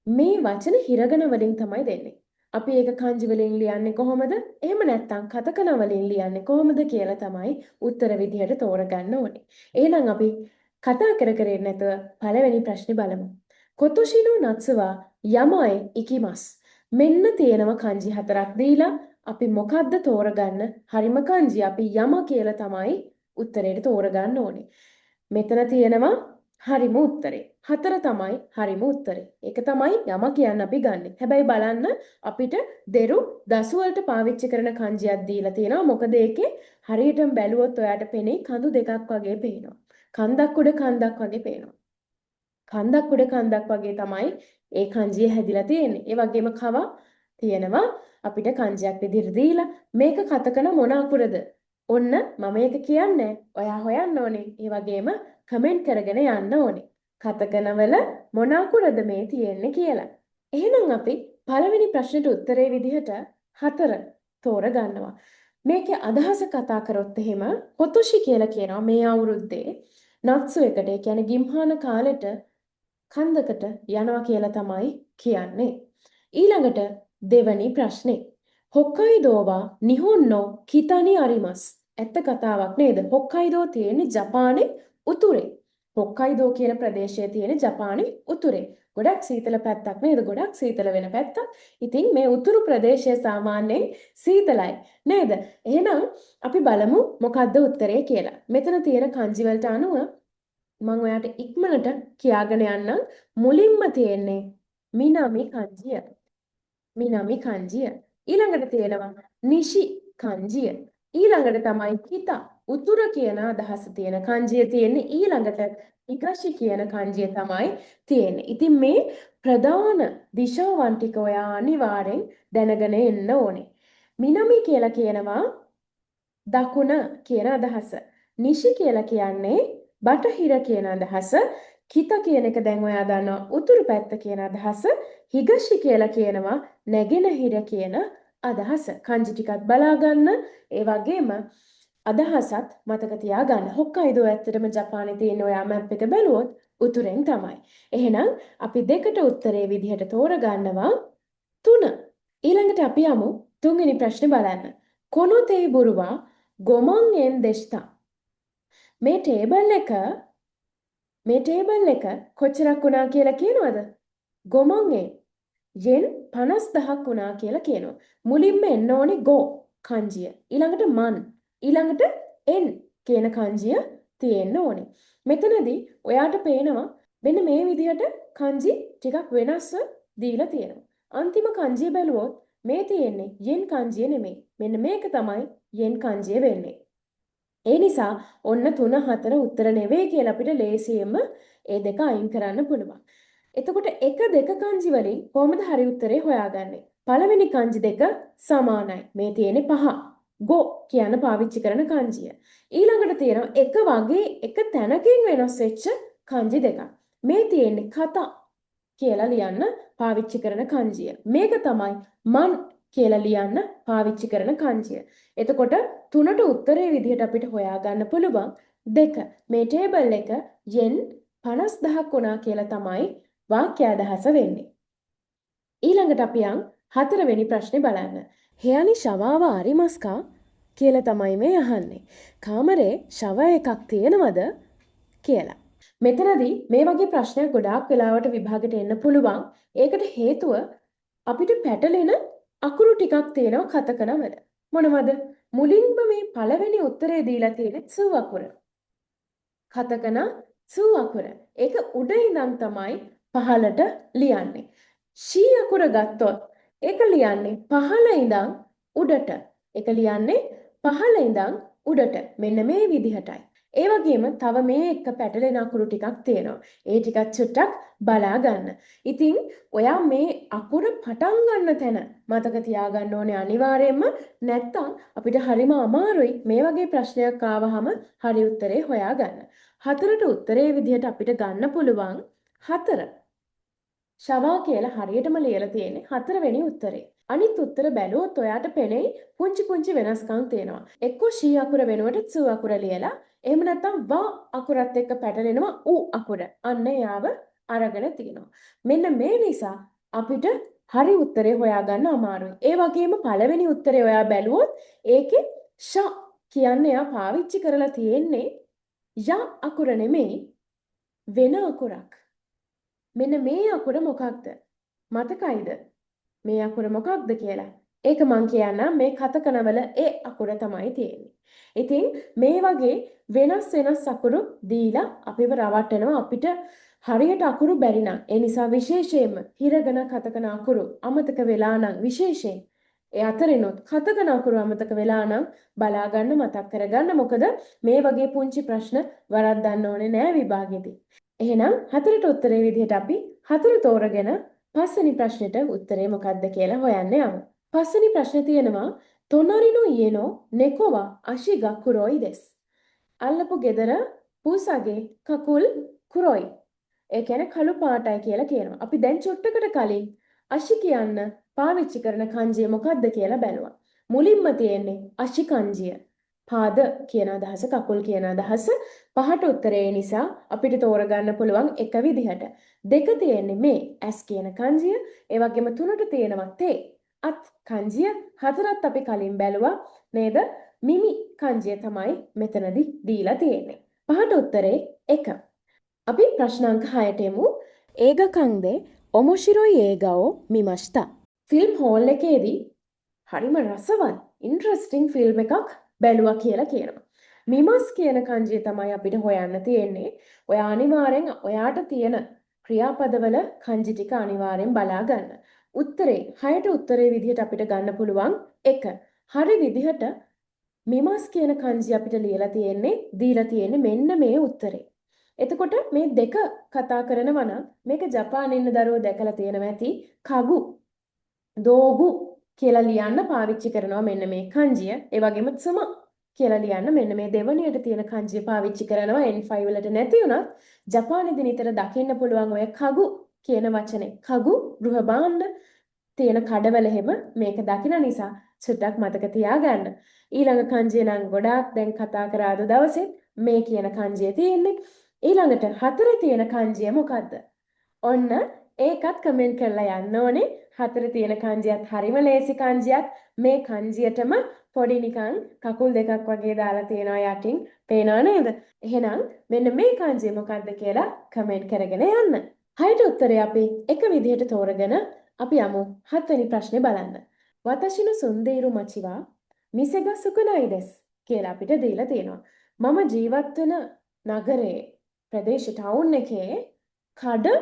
මේ වචන හිරගන වලින් තමයි දෙන්නේ. අපි ඒක kanji වලින් ලියන්නේ කොහොමද? එහෙම නැත්නම් කතකන වලින් ලියන්නේ කොහොමද කියලා තමයි උත්තර විදිහට තෝරගන්න ඕනේ. එහෙනම් අපි කතා කර කර නැතුව පළවෙනි ප්‍රශ්නේ බලමු. කොතොෂිනෝ නත්සුවා යමයි ඉකිමස්. මෙන්න තියෙනවා kanji හතරක් දීලා අපි මොකද්ද තෝරගන්න? හරිම kanji අපි යම කියලා තමයි උත්තරේට තෝරගන්න ඕනේ. මෙතන තියෙනවා හරිම උත්තරේ. 4 තමයි හරිම උත්තරේ. ඒක තමයි යම කියන්න අපි ගන්නෙ. හැබැයි බලන්න අපිට දෙරු දසු වලට පාවිච්චි කරන kanjiයක් දීලා තියෙනවා. මොකද ඒකේ හරියටම බැලුවොත් ඔයාට පෙනේ කඳු දෙකක් වගේ පේනවා. කන්දක් උඩ කන්දක් වගේ පේනවා. කන්දක් උඩ කන්දක් වගේ තමයි ඒ kanjiය හැදිලා තියෙන්නේ. ඒ වගේම කව තියෙනවා අපිට kanjiයක් විදිහට දීලා මේක කතකන මොන අකුරද? ඔන්න මම මේක කියන්නේ. ඔයා හොයන්න ඕනේ. ඒ වගේම කමෙන්ට් කරගෙන යන්න ඕනේ. කතකනවල මොන අකුරද මේ තියෙන්නේ කියලා. එහෙනම් අපි පළවෙනි ප්‍රශ්නෙට උත්තරේ විදිහට 4 තෝරගන්නවා. මේකේ අදහස කතා කරොත් එහෙම කොතොෂි කියලා කියනවා මේ අවුරුද්දේ නත්සු එකට, ඒ කියන්නේ ගිම්හාන කාලෙට කන්දකට යනවා කියලා තමයි කියන්නේ. ඊළඟට දෙවැනි ප්‍රශ්නේ. හොක්කයිදෝවා නිහොන්නෝ කිතානි අරිමස්. ඇත්ත කතාවක් නේද? හොක්කයිදෝ තියෙන්නේ ජපානයේ උතුරේ. හොක්කයිදෝ කියන ප්‍රදේශයේ තියෙන ජපානයේ උතුරේ. ගොඩක් සීතල පැත්තක් නේද? ගොඩක් සීතල වෙන පැත්තක්. ඉතින් මේ උතුරු ප්‍රදේශය සාමාන්‍යයෙන් සීතලයි නේද? එහෙනම් අපි බලමු මොකද්ද උත්තරේ කියලා. මෙතන තියෙන kanji වලට අනුව මම ඔයාට ඉක්මනට කියාගෙන යන්නම්. මුලින්ම තියෙන්නේ මිනාමි kanjiය. මිනාමි kanjiය. ඊළඟට තියෙනවා නිෂි kanjiය. ඊළඟට තමයි කිතා උතුර කියන අදහස තියෙන kanjiය තියෙන්නේ. ඊළඟට හිගාෂි කියන kanjiය තමයි තියෙන්නේ. ඉතින් මේ ප්‍රධාන දිශාවන් ටික ඔයා අනිවාර්යෙන් දැනගෙන එන්න ඕනේ. මිනාමි කියලා කියනවා දකුණ කියන අදහස. නිෂි කියලා කියන්නේ බටහිර කියන අදහස. කිත කියන එක දැන් ඔයා දන්නවා උතුරු පැත්ත කියන අදහස. හිගෂි කියලා කියනවා නැගෙනහිර කියන අදහස. kanji ටිකත් බලා ගන්න. ඒ වගේම අදහසත් මතක තියාගන්න. හොක්කයිදෝ ඇත්තටම ජපානයේ තියෙන ඔයා මැප් එක බැලුවොත් උතුරෙන් තමයි. එහෙනම් අපි දෙකට උත්තරේ විදිහට තෝරගන්නවා 3. ඊළඟට අපි යමු තුන්වෙනි ප්‍රශ්නේ බලන්න. කොනොතේ බුරුවා ගොමන් එන් දෙෂ්තා. මේ ටේබල් එක මේ ටේබල් එක කොච්චරක් වුණා කියලා කියනවද? ගොමන් එන් යෙන් 50000ක් වුණා කියලා කියනවා. මුලින්ම එන්න ඕනේ ගෝ කංජිය. ඊළඟට මන්. ඊළඟට එන් කියන කංජිය තියෙන්න ඕනේ. මෙතනදී ඔයාට පේනවා මෙන්න මේ විදිහට කංජි ටිකක් වෙනස්ව දීලා තියෙනවා. අන්තිම කංජිය බැලුවොත් මේ තියෙන්නේ යෙන් කංජිය නෙමෙයි. මෙන්න මේක තමයි යෙන් කංජිය වෙන්නේ. ඒ නිසා ඔන්න 3 4 උත්තර නෙවෙයි කියලා අපිට ලේසියෙන්ම ඒ දෙක අයින් කරන්න පුළුවන්. එතකොට 1 2 කංජි වලින් කොහොමද හරි උත්තරේ හොයාගන්නේ? පළවෙනි කංජි දෙක සමානයි. මේ තියෙන්නේ 5. ගෝ කියන පාවිච්චි කරන කංජිය. ඊළඟට තියෙනවා එක වගේ එක තැනකින් වෙනස් වෙච්ච කංජි දෙකක්. මේ තියෙන්නේ කතා කියලා ලියන්න පාවිච්චි කරන කංජිය. මේක තමයි මන් කියලා ලියන්න පාවිච්චි කරන කංජිය. එතකොට 3ට උත්තරේ විදිහට අපිට හොයාගන්න පුළුවන් 2. මේ ටේබල් එක යෙන් 50000ක් වුණා කියලා තමයි වාක්‍ය අදහස වෙන්නේ. ඊළඟට අපි යන් 4 වෙනි ප්‍රශ්නේ බලන්න. "හේයනි ශවාව ආරිමස්කා" කියලා තමයි මේ අහන්නේ. කාමරේ ශව එකක් තියෙනවද කියලා. මෙතනදී මේ වගේ ප්‍රශ්නයක් ගොඩාක් වෙලාවට විභාගෙට එන්න පුළුවන්. ඒකට හේතුව අපිට පැටලෙන අකුරු ටිකක් තියෙනවා කතකන වල. මොනවද? මුලින්ම මේ පළවෙනි උත්තරේ දීලා තියෙන සු අකුර. කතකන සු අකුර. ඒක උඩ ඉඳන් තමයි පහළට ලියන්නේ. ෂී අකුර ගත්තොත් ඒක ලියන්නේ පහළ ඉඳන් උඩට. ඒක ලියන්නේ පහළ ඉඳන් උඩට. මෙන්න මේ විදිහටයි. ඒ වගේම තව මේ එක පැටලෙන අකුරු ටිකක් තියෙනවා. ඒ ටිකත් චුට්ටක් බලා ගන්න. ඉතින් ඔයා මේ අකුර පටන් ගන්න තැන මතක තියාගන්න ඕනේ අනිවාර්යයෙන්ම. නැත්තම් අපිට හරිම අමාරුයි මේ වගේ ප්‍රශ්නයක් ආවහම හරි උත්තරේ හොයාගන්න. 4ට උත්තරේ විදිහට අපිට ගන්න පුළුවන් 4. ශවා කියලා හරියටම ලියලා තියෙන්නේ 4 වෙනි උත්තරේ. අනිත් උත්තර බැලුවොත් ඔයාට පෙනෙයි පුංචි පුංචි වෙනස්කම් තියෙනවා. එක්කෝ ෂී අකුර වෙනුවට සු අකුර ලියලා, එහෙම නැත්නම් වා අකුරත් එක්ක පැටලෙනවා ඌ අකුර. අන්න යාව අරගෙන තියෙනවා. මෙන්න මේ නිසා අපිට හරි උත්තරේ හොයාගන්න අමාරුයි. ඒ වගේම පළවෙනි උත්තරේ ඔයා බැලුවොත් ඒකේ ෂ කියන්නේ යා පාවිච්චි කරලා තියෙන්නේ ය අකුර නෙමෙයි වෙන අකුරක්. මෙන්න මේ අකුර මොකක්ද? මතකයිද? මේ අකුර මොකක්ද කියලා? ඒක මං කියන්නම් මේ කතකනවල ඒ අකුර තමයි තියෙන්නේ. ඉතින් මේ වගේ වෙනස් වෙනස් අකුරු දීලා අපිව රවට්ටනවා අපිට හරියට අකුරු බැරි නම්. ඒ නිසා විශේෂයෙන්ම හිරගන කතකන අකුරු අමතක වෙලා නම් විශේෂයෙන් ඒ අතරිනුත් කතකන අකුරු අමතක වෙලා නම් බලා ගන්න මතක් කරගන්න. මොකද මේ වගේ පුංචි ප්‍රශ්න වරද්දන්න ඕනේ නෑ විභාගෙදී. එහෙනම් 4ට උත්තරේ විදිහට අපි 4 තෝරගෙන 5 වෙනි ප්‍රශ්නෙට උත්තරේ මොකක්ද කියලා හොයන්න යමු. 5 වෙනි ප්‍රශ්නේ තියෙනවා "තොනරිනු යේනෝ නෙකොවා අශිගා කුරොයි දෙස්." අල්ලපු ගෙදර පූසගේ කකුල් කුරොයි. ඒ කියන්නේ කළු පාටයි කියලා කියනවා. අපි දැන් චුට්ටකට කලින් අශි කියන්න පාවිච්චි කරන කංජිය මොකක්ද කියලා බැලුවා. මුලින්ම තියෙන්නේ අශි කංජිය. පාද කියන අදහස, කකුල් කියන අදහස. 5ට උත්තරේ නිසා අපිට තෝරගන්න පුළුවන් එක විදිහට. 2 තියෙන්නේ මේ ඇස් කියන කංජිය. ඒ වගේම 3ට තියෙනවා තේ අත් කංජිය. 4ත් අපි කලින් බැලුවා නේද? මිමි කංජිය තමයි මෙතනදී දීලා තියෙන්නේ. 5ට උත්තරේ 1. අපි ප්‍රශ්න අංක 6ට එමු. "ඒග කන්දේ ඔමොෂිරොයි ඒගාෝ මිමෂ්තා." ෆිල්ම් හෝල් එකේදී හරිම රසවත් ඉන්ට්‍රස්ටිං ෆිල්ම් එකක් බැලුවා කියලා කියනවා. මිමස් කියන කංජිය තමයි අපිට හොයන්න තියෙන්නේ. ඔයා අනිවාර්යෙන් ඔයාට තියෙන ක්‍රියාපදවල කංජි ටික අනිවාර්යෙන් බලා ගන්න. උත්තරේ 6ට උත්තරේ විදිහට අපිට ගන්න පුළුවන් 1. හරි විදිහට මිමස් කියන කංජිය අපිට ලියලා තියෙන්නේ දීලා තියෙන්නේ මෙන්න මේ උත්තරේ. එතකොට මේ දෙක කතා කරනවා නම් මේක ජපානයේ ඉන්න දරුවෝ දැකලා තියෙනවා ඇති. කගු දෝගු කියලා ලියන්න පාවිච්චි කරනවා මෙන්න මේ කංජිය. ඒ වගේම සම කියලා ලියන්න මෙන්න මේ දෙවණියට තියෙන කංජිය පාවිච්චි කරනවා. N5 වලට නැති වුණත් ජපානයේදී නිතර දකින්න පුළුවන් ඔය කගු කියන වචනේ. කගු ගෘහ භාණ්ඩ තියෙන කඩවල හැම මේක දකින නිසා චුට්ටක් මතක තියාගන්න. ඊළඟ කංජිය නම් ගොඩාක් දැන් කතා කරා අද දවසේ මේ කියන කංජිය තියෙන්නේ. ඊළඟට 4 තියෙන කංජිය මොකද්ද? ඔන්න ඒකත් කමෙන්ට් කරලා යන්න ඕනේ. 4 තියෙන කංජියත් හරිම ලේසි කංජියක්. මේ කංජියටම පොඩි නිකන් කකුල් දෙකක් වගේ දාලා තියෙනවා යටින්. පේනව නේද? එහෙනම් මෙන්න මේ කාංජිය මොකක්ද කියලා කමෙන්ට් කරගෙන යන්න. හයට උත්තරේ අපි එක විදිහට තෝරගෙන අපි යමු 7 වෙනි ප්‍රශ්නේ බලන්න. වතශිනු සුන්දේරු මචිවා මිසෙග සුකුනයිදෙස් කියලා අපිට දීලා තියෙනවා. මම ජීවත් වෙන නගරයේ ප්‍රදේශ ටවුන් එකේ කඩ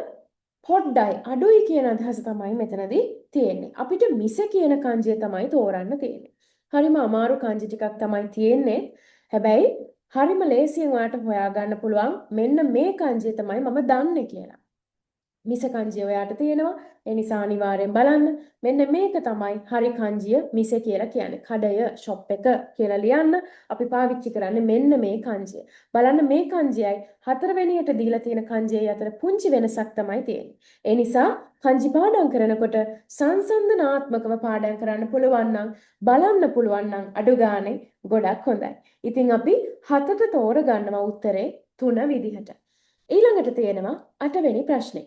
පොඩ්ඩයි අඩුයි කියන අදහස තමයි මෙතනදී තියෙන්නේ. අපිට මිස කියන කාංජිය තමයි තෝරන්න තියෙන්නේ. හරිම අමාරු කාංජි ටිකක් තමයි තියෙන්නේ. හැබැයි හරිම ලේසියෙන් ඔයාලට හොයාගන්න පුළුවන් මෙන්න මේ කාංජිය තමයි මම දන්නේ කියලා. මිස කංජිය ඔයාට තියෙනවා. ඒ නිසා අනිවාර්යෙන් බලන්න. මෙන්න මේක තමයි හරි කංජිය මිස කියලා කියන්නේ. කඩය ෂොප් එක කියලා ලියන්න අපි පාවිච්චි කරන්නේ මෙන්න මේ කංජිය. බලන්න මේ කංජියයි හතරවෙනියට දීලා තියෙන කංජියයි අතර පුංචි වෙනසක් තමයි තියෙන්නේ. ඒ නිසා කංජි පාඩම් කරනකොට සංසන්දනාත්මකව පාඩම් කරන්න පුළුවන් නම් බලන්න පුළුවන් නම් අඩු ගානේ ගොඩක් හොඳයි. ඉතින් අපි 7ට තෝරගන්නවා උත්තරේ 3 විදිහට. ඊළඟට තියෙනවා 8 වෙනි ප්‍රශ්නේ.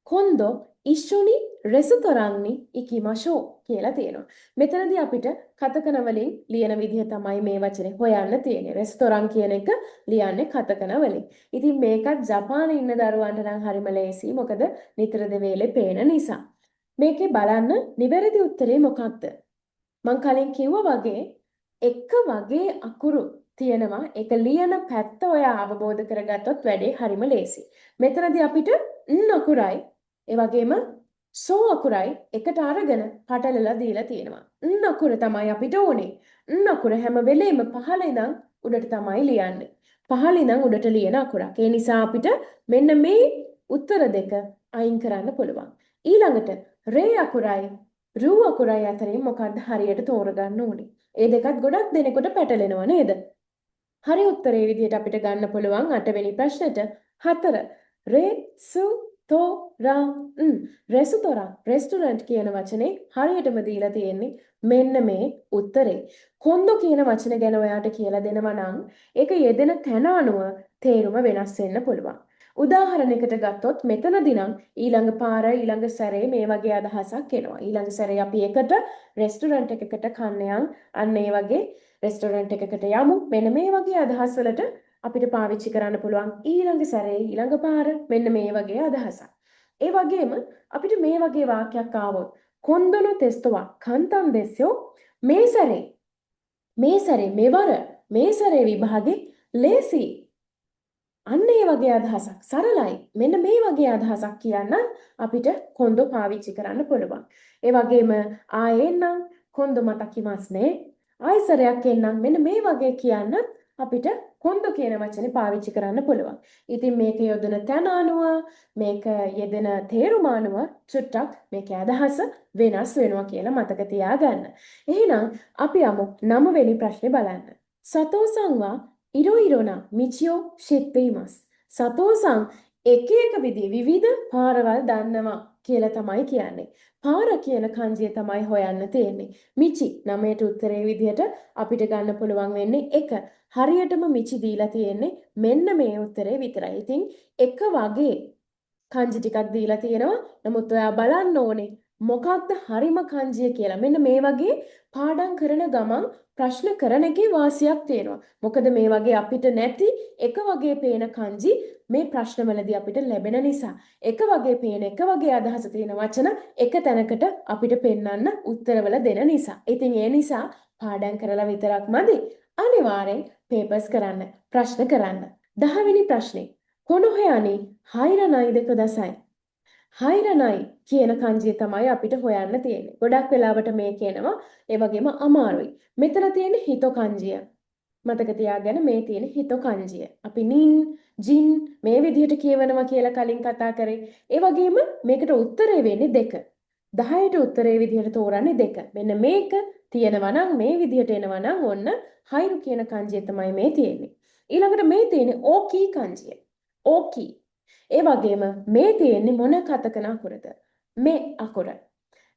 කොන්දෝ ඉෂ්ෂොනි රෙසුතරන්නි ඉකිමෂෝ කියලා තියෙනවා. මෙතනදී අපිට කතකන වලින් ලියන විදිහ තමයි මේ වචනේ හොයන්න තියෙන්නේ. රෙස්තොරන් කියන එක ලියන්නේ කතකන වලින්. ඉතින් මේකත් ජපානයේ ඉන්න දරුවන්ට නම් හරිම ලේසි. මොකද නිතර දෙවේලේ පේන නිසා. මේකේ බලන්න නිවැරදි උත්තරේ මොකක්ද? මං කලින් කිව්වා වගේ එක වගේ අකුරු තියෙනවා. ඒක ලියන පැත්ත ඔය අවබෝධ කරගත්තොත් වැඩේ හරිම ලේසි. මෙතනදී අපිට අකුරයි ඒ වගේම සෝ අකුරයි එකට අරගෙන පටලලා දීලා තියෙනවා. අකුර තමයි අපිට ඕනේ. අකුර හැම වෙලේම පහළ ඉඳන් උඩට තමයි ලියන්නේ. පහළ ඉඳන් උඩට ලියන අකුරක්. ඒ නිසා අපිට මෙන්න මේ උත්තර දෙක අයින් කරන්න පුළුවන්. ඊළඟට රේ අකුරයි රූ අකුරයි අතරින් මොකක්ද හරියට තෝරගන්න ඕනේ. ඒ දෙකත් ගොඩක් දෙනෙකුට පැටලෙනවා නේද? හරි උත්තරේ විදිහට අපිට ගන්න පුළුවන් 8 වෙනි ප්‍රශ්නෙට 4 රේ සු රෙස්තොරන් රෙස්ටොරන්ට් කියන වචනේ හරියටම දීලා තියෙන්නේ මෙන්න මේ උත්තරේ. කොන්දෝ කියන වචන ගැන ඔයාට කියලා දෙනවා නම් ඒක යෙදෙන තැන අනුව තේරුම වෙනස් වෙන්න පුළුවන්. උදාහරණයකට ගත්තොත් මෙතනදී නම් ඊළඟ පාර ඊළඟ සැරේ මේ වගේ අදහසක් එනවා. ඊළඟ සැරේ අපි එකට රෙස්ටොරන්ට් එකකට කන්න අන්න ඒ වගේ රෙස්ටොරන්ට් එකකට යමු. මෙන්න මේ වගේ අදහස් වලට අපිට පාවිච්චි කරන්න පුළුවන් ඊළඟ සැරේ ඊළඟ පාර මෙන්න මේ වගේ අදහසක්. ඒ වගේම අපිට මේ වගේ වාක්‍යයක් ආවොත් කොන්දොනෝ ටෙස්ටෝවා කන්තන් දෙස්සෝ මේ සැරේ මෙවර මේ සැරේ විභාගේ ලේසි. අන්න ඒ වගේ අදහසක් සරලයි. මෙන්න මේ වගේ අදහසක් කියන්න අපිට කොන්දෝ පාවිච්චි කරන්න පුළුවන්. ඒ වගේම ආයෙන්නම් කොන්දෝ මතකිමස්නේ. ආයෙසරයක් එන්නම් මෙන්න මේ වගේ කියන්න අපිට කොන්දෝ කියන වචනේ පාවිච්චි කරන්න පුළුවන්. ඉතින් මේක යොදන තැන අනුව මේක යෙදෙන තේරුම අනුව චුට්ටක් මේකේ අදහස වෙනස් වෙනවා කියලා මතක තියාගන්න. එහෙනම් අපි යමු 9 වෙනි ප්‍රශ්නේ බලන්න. සතෝසංවා ඉරෝයිරෝනා මිචියෝ ශිත්තේමස්. සතෝසං එක විවිධ පාරවල් දන්නවා කියලා තමයි කියන්නේ. පාර කියන කංජිය තමයි හොයන්න තියෙන්නේ. මිචි 9ට උත්තරේ විදිහට අපිට ගන්න පුළුවන් වෙන්නේ 1. හරියටම මිචි දීලා තියෙන්නේ මෙන්න මේ උත්තරේ විතරයි. ඉතින් එක වගේ කංජි ටිකක් දීලා තියෙනවා. නමුත් ඔයා බලන්න ඕනේ මොකක්ද හරිම කංජිය කියලා. මෙන්න මේ වගේ පාඩම් කරන ගමන් ප්‍රශ්න කරන එකේ වාසියක් තියෙනවා. මොකද මේ වගේ අපිට නැති එක වගේ පේන කංජි මේ ප්‍රශ්නවලදී අපිට ලැබෙන නිසා එක වගේ පේන එක වගේ අදහස තියෙන වචන එක තැනකට අපිට පෙන්වන්න උත්තරවල දෙන නිසා. ඉතින් ඒ නිසා පාඩම් කරලා විතරක් මදි. අනිවාර්යෙන් පේපර්ස් කරන්න, ප්‍රශ්න කරන්න. 10 වෙනි ප්‍රශ්නේ. කොනොහයනි හයිරනයි දෙක දසයි. හයිරනයි කියන කංජිය තමයි අපිට හොයන්න තියෙන්නේ. ගොඩක් වෙලාවට මේ කියනවා ඒ වගේම අමාරුයි. මෙතන තියෙන හිතෝ කංජිය. මතක තියාගන්න මේ තියෙන හිතෝ කංජිය. අපි නින්, ජින් මේ විදිහට කියවනවා කියලා කලින් කතා කරේ. ඒ වගේම මේකට උත්තරේ වෙන්නේ 2. 10ට උත්තරේ විදිහට තෝරන්නේ 2. මෙන්න මේක තියෙනවා නම් මේ විදිහට එනවා නම් ඔන්න හයිරු කියන කංජිය තමයි මේ තියෙන්නේ. ඊළඟට මේ තියෙන්නේ ඕකී කංජිය. ඕකී. ඒ වගේම මේ තියෙන්නේ මොන කතකන අකුරද? මේ අකුර.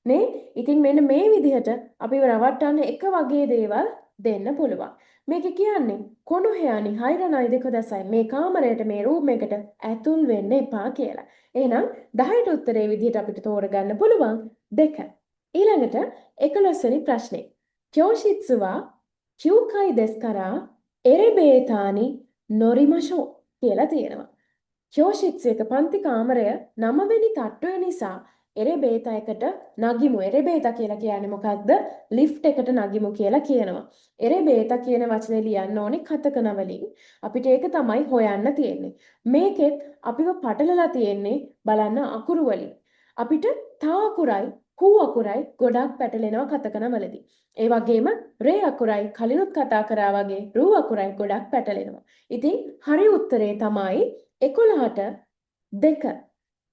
නේ? ඉතින් මෙන්න මේ විදිහට අපිව රවට්ටන්න එක වගේ දේවල් දෙන්න පුළුවන්. මේක කියන්නේ කොනොහයනි හයිරනයි දෙක දසයි මේ කාමරයට මේ රූම් එකට ඇතුල් වෙන්න එපා කියලා. එහෙනම් 10ට උත්තරේ විදිහට අපිට තෝරගන්න පුළුවන් 2. ඊළඟට 11 වෙනි ප්‍රශ්නේ. Kyoshitsu wa kyukai desu kara erebeetaani norimasho කියලා තියෙනවා. කියෝෂිත්සු එක පන්ති කාමරය 9 වෙනි තට්ටුවේ නිසා එරෙබේතා එකට නගිමු. එරෙබේතා කියලා කියන්නේ මොකක්ද? ලිෆ්ට් එකට නගිමු කියලා කියනවා. එරෙබේතා කියන වචනේ ලියන්න ඕනේ කතකන වලින්. අපිට ඒක තමයි හොයන්න තියෙන්නේ. මේකෙත් අපිව පටලලා තියෙන්නේ බලන්න අකුරු වලින්. අපිට තා අකුරයි කූ අකුරයි ගොඩක් පැටලෙනවා කතකන වලදී. ඒ වගේම රේ අකුරයි කලිනුත් කතා කරා වගේ රූ අකුරයි ගොඩක් පැටලෙනවා. ඉතින් හරි උත්තරේ තමයි 11ට 2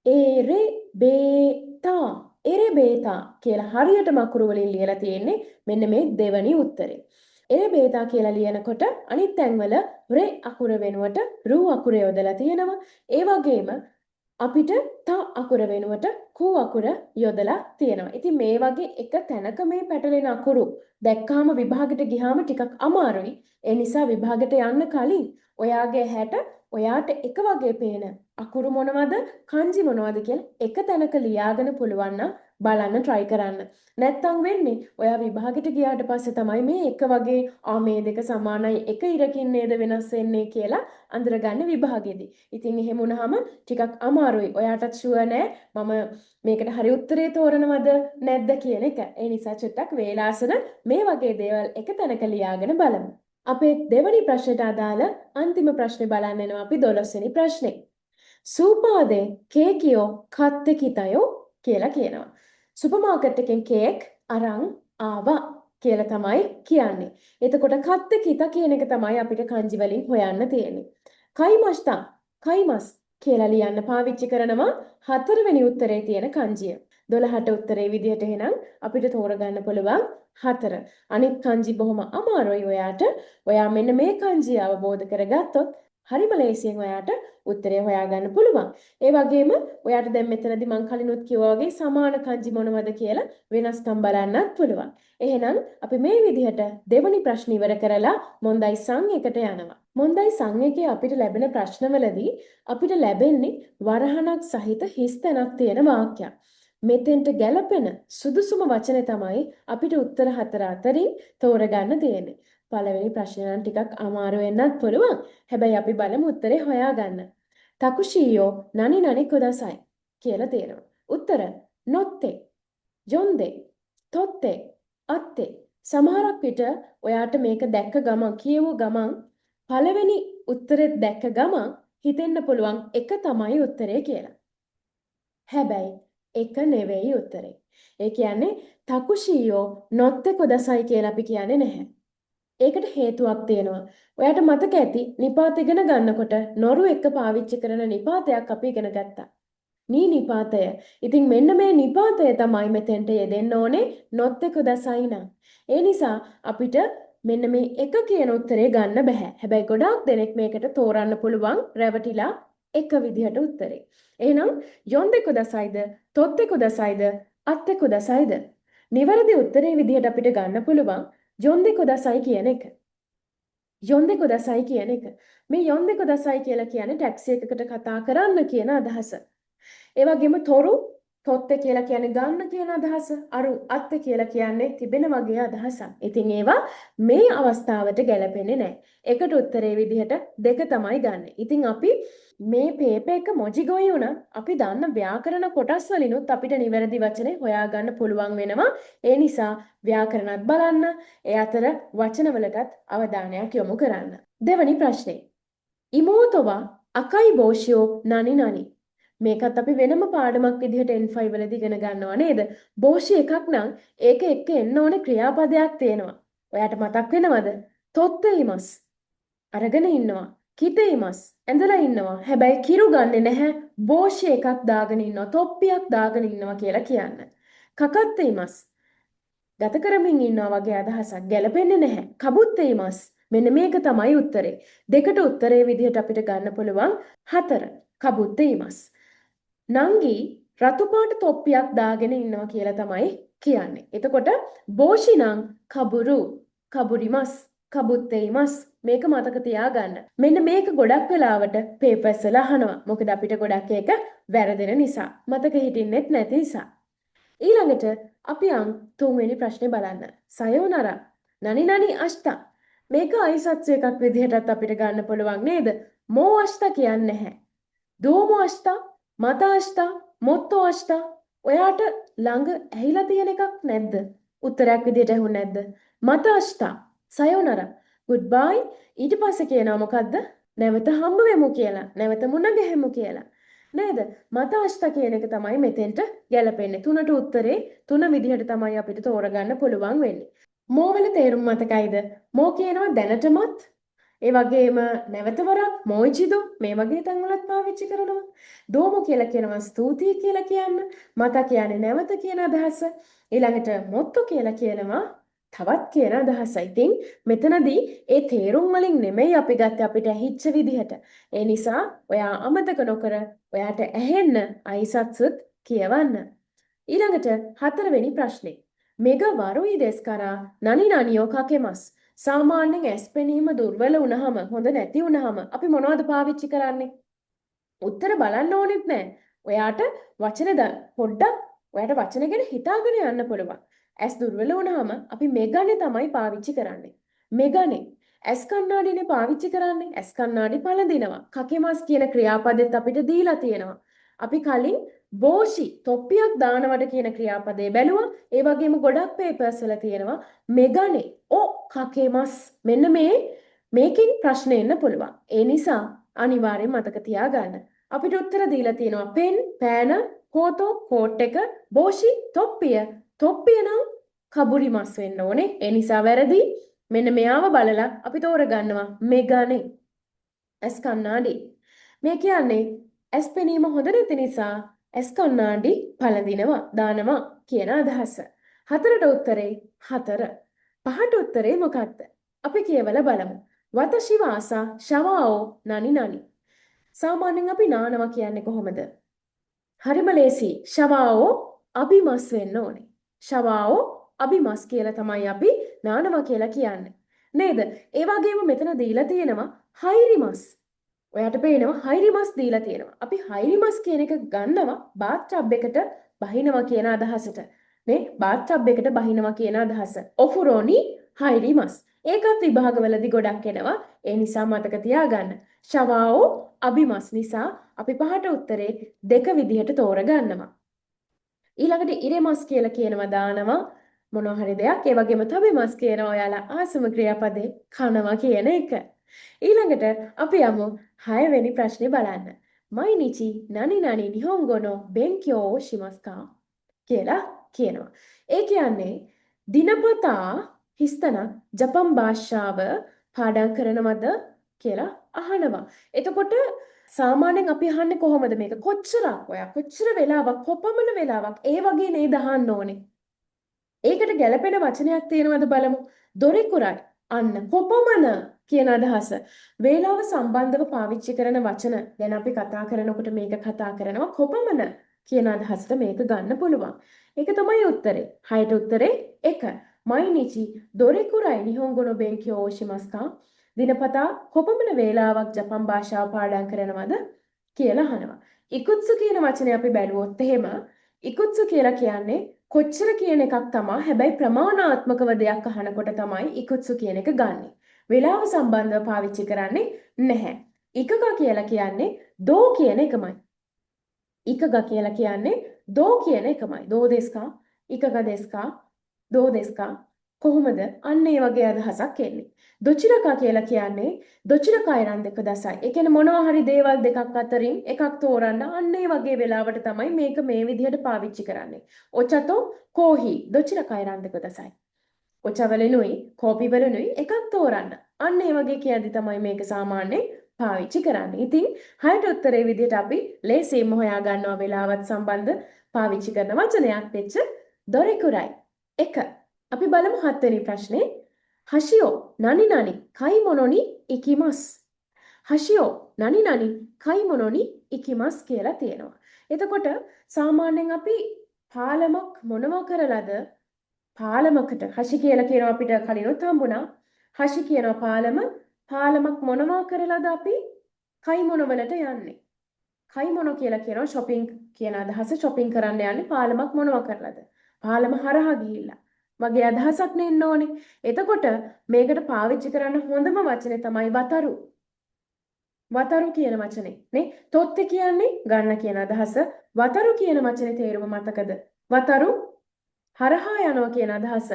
එරෙබේතා එරෙබේතා කියලා හරියටම අකුරු වලින් ලියලා තියෙන්නේ මෙන්න මේ දෙවැනි උත්තරේ. එරෙබේතා කියලා ලියනකොට අනිත් තැන්වල රේ අකුර වෙනුවට රූ අකුර යොදලා තියෙනවා. ඒ වගේම අපිට ත අකුර වෙනුවට කූ අකුර යොදලා තියෙනවා. ඉතින් මේ වගේ එක තැනක මේ පැටලෙන අකුරු දැක්කාම විභාගෙට ගියාම ටිකක් අමාරුයි. ඒ නිසා විභාගෙට යන්න කලින් ඔයාගේ හැට ඔයාට එක වගේ පේන අකුරු මොනවද කන්ජි මොනවද කියලා එක තැනක ලියාගෙන පුළුවන් නම් බලන්න try කරන්න. නැත්තම් වෙන්නේ ඔයා විභාගෙට ගියාට පස්සේ තමයි මේ එක වගේ මේ දෙක සමානයි එක ඉරකින් නේද වෙනස් වෙන්නේ කියලා අඳුරගන්න විභාගෙදී. ඉතින් එහෙම වුණාම ටිකක් අමාරුයි. ඔයාටත් ෂුවර් නෑ මම මේකට හරි උත්තරේ තෝරනවද නැද්ද කියන එක. ඒ නිසා චුට්ටක් වේලාසන මේ වගේ දේවල් එක තැනක ලියාගෙන බලමු. අපේ දෙවැනි ප්‍රශ්නට අදාළ අන්තිම ප්‍රශ්නේ බලන්න යනවා අපි 12 වෙනි ප්‍රශ්නේ. සූපාදේ කේකියෝ කත්තේ කිතයෝ කියලා කියනවා. සුපර් මාකට් එකෙන් කේක් අරන් ආවා කියලා තමයි කියන්නේ. එතකොට කත්තේ කිත කියන එක තමයි අපිට kanji වලින් හොයන්න තියෙන්නේ. කයිමස්තා කයිමස් කියලා ලියන්න පාවිච්චි කරනවා හතරවෙනි උත්තරේ තියෙන kanjiය. 12ට උත්තරේ විදිහට එහෙනම් අපිට තෝරගන්න පුළුවන් 4. අනිත් kanji බොහොම අමාරුයි ඔයාට. ඔයා මෙන්න මේ kanji අවබෝධ කරගත්තොත් හරිම ලේසියෙන් ඔයාට උත්තරය හොයාගන්න පුළුවන්. ඒ වගේම ඔයාට දැන් මෙතනදී මම කලිනුත් කිව්වා වගේ සමාන kanji මොනවද කියලා වෙනස්කම් බලන්නත් පුළුවන්. එහෙනම් අපි මේ විදිහට දෙවනි ප්‍රශ්න ඉවර කරලා මොන්දයි සං එකට යනවා. මොන්දයි සං එකේ අපිට ලැබෙන ප්‍රශ්නවලදී අපිට ලැබෙන්නේ වරහණක් සහිත හිස් තැනක් තියෙන වාක්‍යයක්. මෙතෙන්ට ගැලපෙන සුදුසුම වචනේ තමයි අපිට උත්තර 4 අතරින් තෝරගන්න තියෙන්නේ. පළවෙනි ප්‍රශ්නය නම් ටිකක් අමාරු වෙන්නත් පුළුවන්. හැබැයි අපි බලමු උත්තරේ හොයාගන්න. තකුෂීයෝ නනි නනි කුදසයි කියලා තියෙනවා. උත්තර නොත්තේ, ජොන්දේ, තොත්තේ, අත්තේ. සමහරක් විට ඔයාට මේක දැක්ක ගමන් කියවු ගමන් පළවෙනි උත්තරෙත් දැක්ක ගමන් හිතෙන්න පුළුවන් එක තමයි උත්තරේ කියලා. හැබැයි එක නෙවෙයි උත්තරේ. ඒ කියන්නේ තකුෂීයෝ නොත්තේ කුදසයි කියලා අපි කියන්නේ නැහැ. ඒකට හේතුවක් තියෙනවා. ඔයාට මතක ඇති නිපාත ඉගෙන ගන්නකොට නොරු එක පාවිච්චි කරන නිපාතයක් අපි ඉගෙන ගත්තා. නී නිපාතය. ඉතින් මෙන්න මේ නිපාතය තමයි මෙතෙන්ට යෙදෙන්න ඕනේ නොත්තේ කුදසයි නම්. ඒ නිසා අපිට මෙන්න මේ එක කියන උත්තරේ ගන්න බෑ. හැබැයි ගොඩාක් දෙනෙක් මේකට තෝරන්න පුළුවන් රැවටිලා එක විදිහට උත්තරේ. එහෙනම් යොන්දේ කුදසයිද, තොත්තේ කුදසයිද, අත්තේ කුදසයිද? නිවැරදි උත්තරේ විදිහට අපිට ගන්න පුළුවන් යොන්දේ කුදසයි කියන එක. යොන්දේ කුදසයි කියන එක. මේ යොන්දේ කුදසයි කියලා කියන්නේ ටැක්සි එකකට කතා කරන්න කියන අදහස. ඒ වගේම තොරු තොත්තේ කියලා කියන්නේ ගන්න කියන අදහස. අරු අත්තේ කියලා කියන්නේ තිබෙන වගේ අදහසක්. ඉතින් ඒවා මේ අවස්ථාවට ගැලපෙන්නේ නැහැ. එකට උත්තරේ විදිහට දෙක තමයි ගන්න. ඉතින් අපි මේ පේපර් එක මොජිගොයි උනත් අපි දන්න ව්‍යාකරණ කොටස් වලිනුත් අපිට නිවැරදි වචනේ හොයාගන්න පුළුවන් වෙනවා. ඒ නිසා ව්‍යාකරණත් බලන්න, ඒ අතර වචනවලටත් අවධානයක් යොමු කරන්න. දෙවැනි ප්‍රශ්නේ. ඉමෝතෝවා අකයි බෝෂියෝ නනි නනි. මේකත් අපි වෙනම පාඩමක් විදිහට N5 වලදී ඉගෙන ගන්නවා නේද? බෝෂි එකක් නම් ඒක එක්ක එන්න ඕනේ ක්‍රියාපදයක් තියෙනවා. ඔයාට මතක් වෙනවද? තොත්තේයිමස්. අරගෙන ඉන්නවා. කිතේයිමස්. ඇඳලා ඉන්නවා. හැබැයි කිරු ගන්නෙ නැහැ. බෝෂි එකක් දාගෙන ඉන්නවා. තොප්පියක් දාගෙන ඉන්නවා කියලා කියන්න. කකත්තේයිමස්. ගත කරමින් ඉන්නවා වගේ අදහසක් ගැලපෙන්නේ නැහැ. කබුත්තේයිමස්. මෙන්න මේක තමයි උත්තරේ. දෙකට උත්තරේ විදිහට අපිට ගන්න පුළුවන් 4. කබුත්තේයිමස්. නංගි රතු පාට තොප්පියක් දාගෙන ඉන්නවා කියලා තමයි කියන්නේ. එතකොට බෝෂි නම් කබුරු, කබුරිමස්, කබුත්තේයිමස් මේක මතක තියාගන්න. මෙන්න මේක ගොඩක් වෙලාවට පේපර්ස් වල අහනවා. මොකද අපිට ගොඩක් ඒක වැරදෙන නිසා. මතක හිටින්නෙත් නැති නිසා. ඊළඟට අපි තුන්වෙනි ප්‍රශ්නේ බලන්න. සයෝනරා නනි නනි අෂ්තා. මේක අයිසත්සු එකක් විදිහටත් අපිට ගන්න පුළුවන් නේද? මෝ අෂ්තා කියන්නේ නැහැ. දෝමෝ අෂ්තා, මත අෂ්තා, මොත්තෝ අෂ්තා. ඔයාට ළඟ ඇහිලා තියෙන එකක් නැද්ද? උත්තරයක් විදිහට ඇහුන්නේ නැද්ද? මත අෂ්තා. සයෝනරා. goodbye. ඊට පස්සේ කියනවා මොකද්ද? නැවත හම්බ වෙමු කියලා. නැවත මුණ ගැහෙමු කියලා. නේද? මත අෂ්ට කියන එක තමයි මෙතෙන්ට ගැලපෙන්නේ. තුනට උත්තරේ තුන විදිහට තමයි අපිට තෝරගන්න පුළුවන් වෙන්නේ. මෝ වල තේරුම මතකයිද? මෝ කියනවා දැනටමත් ඒ වගේම නැවත වරක් මොයිචිදෝ මේ වගේ තැන්වලත් පාවිච්චි කරනවා. දෝමෝ කියලා කියනවා ස්තුතියි කියලා කියන්න. මත කියන්නේ නැවත කියන අදහස. ඊළඟට මොත්තෝ කියලා කියනවා තවත් කියන අදහසයි. ඉතින් මෙතනදී ඒ තේරුම් වලින් නෙමෙයි අපි ගත්තේ අපිට ඇහිච්ච විදිහට. ඒ නිසා ඔයා අමතක නොකර ඔයාට ඇහෙන්න අයිසත්සුත් කියවන්න. ඊළඟට හතරවෙනි ප්‍රශ්නේ. මෙග වරුයි දෙස්කරා නනි නනියෝ කකෙමස්. සාමාන්‍යයෙන් ඇස් පෙනීම දුර්වල වුණාම හොඳ නැති වුණාම අපි මොනවද පාවිච්චි කරන්නේ? උත්තර බලන්න ඕනෙත් නෑ. ඔයාට වචන පොඩ්ඩක් ඔයාට වචන ගැන හිතාගෙන යන්න පුළුවන්. ඇස් දුර්වල වුණාම අපි මෙගනේ තමයි පාවිච්චි කරන්නේ. මෙගනේ ඇස් කණ්ණාඩිනේ පාවිච්චි කරන්නේ. ඇස් කණ්ණාඩි පළඳිනවා. කකෙමස් කියන ක්‍රියාපදෙත් අපිට දීලා තියෙනවා. අපි කලින් බෝෂි තොප්පියක් දානවට කියන ක්‍රියාපදේ බැලුවා. ඒ වගේම ගොඩක් පේපර්ස් වල තියෙනවා මෙගනේ ඔ කකෙමස්. මෙන්න මේකෙන් ප්‍රශ්න එන්න පුළුවන්. ඒ නිසා අනිවාර්යෙන් මතක තියාගන්න. අපිට උත්තර දීලා තියෙනවා පෙන්, පෑන, කෝතෝ, කෝට් එක, බෝෂි, තොප්පිය. තොප්පිය නම් කබුරි මස් වෙන්න ඕනේ. ඒ නිසා වැරදි. මෙන්න මෙයාව බලලා අපි තෝරගන්නවා මෙගනේ. ඇස් කණ්ණාඩි. මේ කියන්නේ ඇස් පෙනීම හොඳ නැති නිසා ඇස් කණ්ණාඩි පළඳිනවා, දානවා කියන අදහස. හතරට උත්තරේ 4. පහට උත්තරේ මොකක්ද? අපි කියවලා බලමු. වතෂි වාසා ෂවාओ නනි නනි. සාමාන්‍යයෙන් අපි නානවා කියන්නේ කොහොමද? හරිම ලේසි. ෂවාओ අබිමස් වෙන්න ඕනේ. ෂවාओ අබිමස් කියලා තමයි අපි නානවා කියලා කියන්නේ. නේද? ඒ වගේම මෙතන දීලා තියෙනවා හයිරිමස්. ඔයාට පේනවා හයිරිමස් දීලා තියෙනවා. අපි හයිරිමස් කියන එක ගන්නවා බාත් ටබ් එකට බහිනවා කියන අදහසට. මේ බාත් ටබ් එකට බහිනවා කියන අදහස. ඔෆුරෝනි හයිරිමස්. ඒකත් විභාගවලදී ගොඩක් එනවා. ඒ නිසා මතක තියාගන්න. ෂවාओ අබිමස් නිසා අපි පහට උත්තරේ 2 විදිහට තෝරගන්නවා. ඊළඟට ඉරෙමස් කියලා කියනවා දානවා මොනවා හරි දෙයක්. ඒ වගේම තබෙමස් කියනවා ඔයාලා ආසම ක්‍රියාපදේ කනවා කියන එක. ඊළඟට අපි යමු 6 වෙනි ප්‍රශ්නේ බලන්න. මයිනිචි නනි නනි නිහොන්ගෝ no බෙන්කියෝ wo shimasu ka කියලා කියනවා. ඒ කියන්නේ දිනපතා හිස්තන ජපන් භාෂාව පාඩම් කරනවද කියලා අහනවා. එතකොට සාමාන්‍යයෙන් අපි අහන්නේ කොහොමද මේක? කොච්චරක් ඔයා කොච්චර වෙලාවක් කොපමණ වෙලාවක් ඒ වගේ නේද අහන්න ඕනේ. ඒකට ගැළපෙන වචනයක් තියෙනවද බලමු. දොරෙකුරයි. අන්න කොපමණ කියන අදහස. වේලාව සම්බන්ධව පාවිච්චි කරන වචන ගැන අපි කතා කරනකොට මේක කතා කරනවා කොපමණ කියන අදහසට මේක ගන්න පුළුවන්. ඒක තමයි උත්තරේ. 6ට උත්තරේ 1. මයිනිචි දොරෙකුරයි නිහොන්ගෝ no බෙන්කියෝ wo shimasu ka? දිනපතා කොපමණ වේලාවක් ජපන් භාෂාව පාඩම් කරනවද කියලා අහනවා. ඉකුත්සු කියන වචනේ අපි බැලුවොත් එහෙම ඉකුත්සු කියලා කියන්නේ කොච්චර කියන එකක් තමයි. හැබැයි ප්‍රමාණාත්මකව දෙයක් අහනකොට තමයි ඉකුත්සු කියන එක ගන්නෙ. වේලාව සම්බන්ධව පාවිච්චි කරන්නේ නැහැ. ඉකග කියලා කියන්නේ දෝ කියන එකමයි. ඉකග කියලා කියන්නේ දෝ කියන එකමයි. දෝ දෙස්කා, ඉකග දෙස්කා, දෝ දෙස්කා කොහොමද? අන්න ඒ වගේ අදහසක් එන්නේ. දොචිරකා කියලා කියන්නේ දොචිරකා ඉරන් දෙක දසයි. ඒ කියන්නේ මොනවා හරි දේවල් දෙකක් අතරින් එකක් තෝරන්න අන්න ඒ වගේ වෙලාවට තමයි මේක මේ විදිහට පාවිච්චි කරන්නේ. ඔචතෝ කෝහි දොචිරකා ඉරන් දෙක දසයි. ඔචවලෙනුයි කෝපිවලෙනුයි එකක් තෝරන්න. අන්න ඒ වගේ කියද්දි තමයි මේක සාමාන්‍යයෙන් පාවිච්චි කරන්නේ. ඉතින් 6ට උත්තරේ විදිහට අපි ලේසියෙන්ම හොයා ගන්නවා වෙලාවත් සම්බන්ධ පාවිච්චි කරන වචනයක් වෙච්ච දොරෙකුරයි. 1. අපි බලමු 7 වෙනි ප්‍රශ්නේ. හෂියෝ නනි නනි කයිමොනෝ ni ikimasu. හෂියෝ නනි නනි කයිමොනෝ ni ikimasu කියලා තියෙනවා. එතකොට සාමාන්‍යයෙන් අපි පාලමක් මොනවා කරලාද පාලමකට හෂි කියලා කියනවා අපිට කලිනුත් හම්බුණා. හෂි කියනවා පාලමක් මොනවා කරලාද අපි කයිමොනෝ වලට යන්නේ. කයිමොනෝ කියලා කියනවා shopping කියන අදහස shopping කරන්න යන්නේ පාලමක් මොනවා කරලාද? පාලම හරහා ගිහිල්ලා. මගේ අදහසක් නෙන්න ඕනේ. එතකොට මේකට පාවිච්චි කරන්න හොඳම වචනේ තමයි වතරු. වතරු කියන වචනේ නේ. තොත්ති කියන්නේ ගන්න කියන අදහස. වතරු කියන වචනේ තේරුම මතකද? වතරු හරහා යනවා කියන අදහස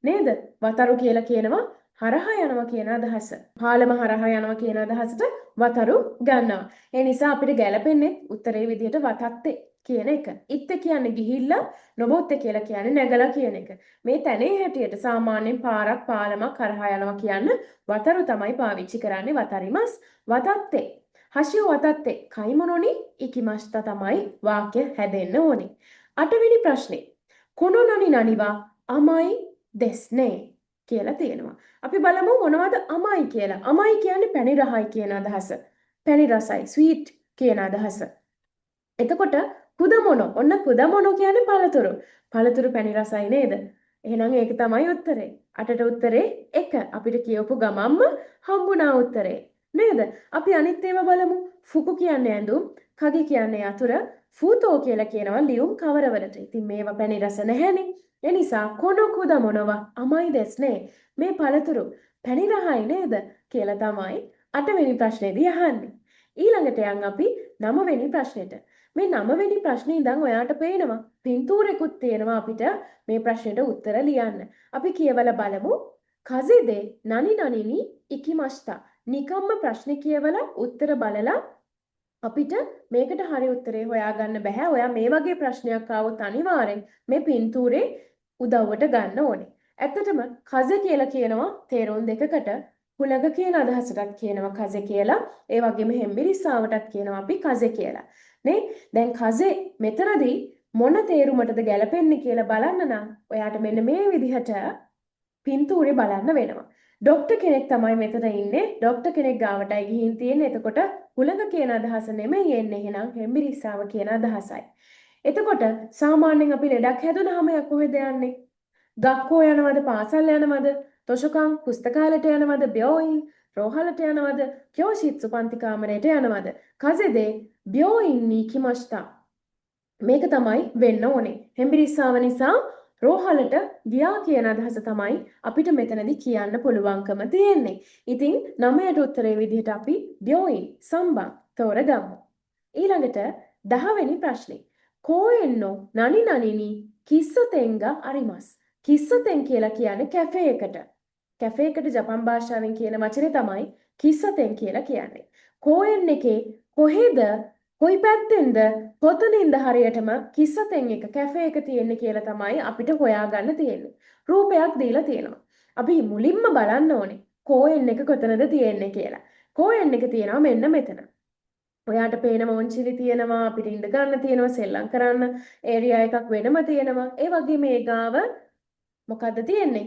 නේද? වතරු කියලා කියනවා හරහා යනවා කියන අදහස. පාලම හරහා යනවා කියන අදහසට වතරු ගන්නවා. ඒ නිසා අපිට ගැලපෙන්නේ උත්තරේ විදිහට වතත්තේ කියන එක. ඉත්ත කියන්නේ ගිහිල්ලා, නොබොත්තේ කියලා කියන්නේ නැගලා කියන එක. මේ තැනේ හැටියට සාමාන්‍යයෙන් පාරක් පාලමක් හරහා යනවා කියන්න වතරු තමයි පාවිච්චි කරන්නේ වතරිමස් වතත්තේ. හසියෝ වතත්තේ කයිමොනොනි ඉකිමස්තා තමයි වාක්‍ය හැදෙන්න ඕනේ. 8 වෙනි ප්‍රශ්නේ කොනොනනි නනිවා අමයි දෙස්නේ කියලා තියෙනවා. අපි බලමු මොනවද අමයි කියලා. අමයි කියන්නේ පැණි රහයි කියන අදහස. පැණි රසයි ස්වීට් කියන අදහස. එතකොට කුදමොනෝ ඔන්න කුදමොනෝ කියන්නේ පළතුරු. පළතුරු පැණි රසයි නේද? එහෙනම් ඒක තමයි උත්තරේ. 8ට උත්තරේ 1. අපිට කියවපු ගමම්ම හම්බුණා උත්තරේ. නේද? අපි අනිත් ඒවා බලමු. ෆුකු කියන්නේ ඇඳුම්, කගි කියන්නේ යතුරු, ෆූතෝ කියලා කියනවා ලියුම් කවරවලට. ඉතින් මේවා පැණි රස නැහැනේ. ඒ නිසා කොනෝ කුදමොනෝව අමයි දෙස්නේ. මේ පළතුරු පැණි රහයි නේද කියලා තමයි 8 වෙනි ප්‍රශ්නේදී අහන්නේ. ඊළඟට යන් අපි 9 වෙනි ප්‍රශ්නෙට. මේ 9 වෙනි ප්‍රශ්නේ ඉඳන් ඔයාට පේනවා පින්තූරෙකුත් තියෙනවා අපිට මේ ප්‍රශ්නෙට උත්තර ලියන්න. අපි කියවලා බලමු. කසෙදේ නනි නනිනි ඉකිමස්තා. නිකම්ම ප්‍රශ්නේ කියවලා උත්තර බලලා අපිට මේකට හරි උත්තරේ හොයාගන්න බෑ. ඔයා මේ වගේ ප්‍රශ්නයක් ආවොත් අනිවාර්යෙන් මේ පින්තූරේ උදව්වට ගන්න ඕනේ. ඇත්තටම කස කියලා කියනවා තේරුම් දෙකකට. හුලඟ කියන අදහසටත් කියනවා කස කියලා. ඒ වගේම හෙම්බිරිස්සාවටත් කියනවා අපි කස කියලා. නේ? දැන් කසේ මෙතනදී මොන තේරුමටද ගැලපෙන්නේ කියලා බලන්න නම් ඔයාට මෙන්න මේ විදිහට පින්තූරේ බලන්න වෙනවා. ડોක්ටර් කෙනෙක් තමයි මෙතන ඉන්නේ. ડોක්ටර් කෙනෙක් ගාවටයි ගිහින් තියෙන්නේ. එතකොට හුලඟ කියන අදහස නෙමෙයි එන්නේ. එහෙනම් හෙම්බිරිස්සාව කියන අදහසයි. එතකොට සාමාන්‍යයෙන් අපි ලෙඩක් හැදුනහම කොහෙද යන්නේ? ගක්කෝ යනවද? පාසල් යනවද? තොෂකම් පුස්තකාලයට යනවද? බ්‍යෝයින් රෝහලට යනවද? කියෝෂිත්සු පන්ති කාමරයට යනවද? කසෙදේ බ්‍යෝයින් නී කිමස්තා. මේක තමයි වෙන්න ඕනේ. හෙම්බිරිස්සාව නිසා රෝහලට ගියා කියන අදහස තමයි අපිට මෙතනදී කියන්න පුළුවන්කම තියෙන්නේ. ඉතින් 9ට උත්තරේ විදිහට අපි බ්‍යෝයින් සම්බන් තෝරගමු. ඊළඟට 10 වෙනි ප්‍රශ්නේ. කෝයෙන්නෝ නනි නනිනි කිස්සතෙන්ග අරිමස්. කිස්සතෙන් කියලා කියන්නේ කැෆේ එකට. කැෆේ එකට ජපන් භාෂාවෙන් කියන වචනේ තමයි කිස්සතෙන් කියලා කියන්නේ. කෝයෙන් එකේ කොහෙද කොයි පැත්තෙන්ද කොතනින්ද හරියටම කිස්සතෙන් එක කැෆේ එක තියෙන්නේ කියලා තමයි අපිට හොයාගන්න තියෙන්නේ. රූපයක් දීලා තියෙනවා. අපි මුලින්ම බලන්න ඕනේ කෝයෙන් එක කොතනද තියෙන්නේ කියලා. කෝයෙන් එක තියෙනවා මෙන්න මෙතන. ඔයාට පේන මොන්චිලි තියෙනවා, අපිට ඉඳ ගන්න තියෙනවා, සෙල්ලම් කරන්න ඒරියා එකක් වෙනම තියෙනවා. ඒ වගේම ඒ ගාව මොකද්ද තියෙන්නේ?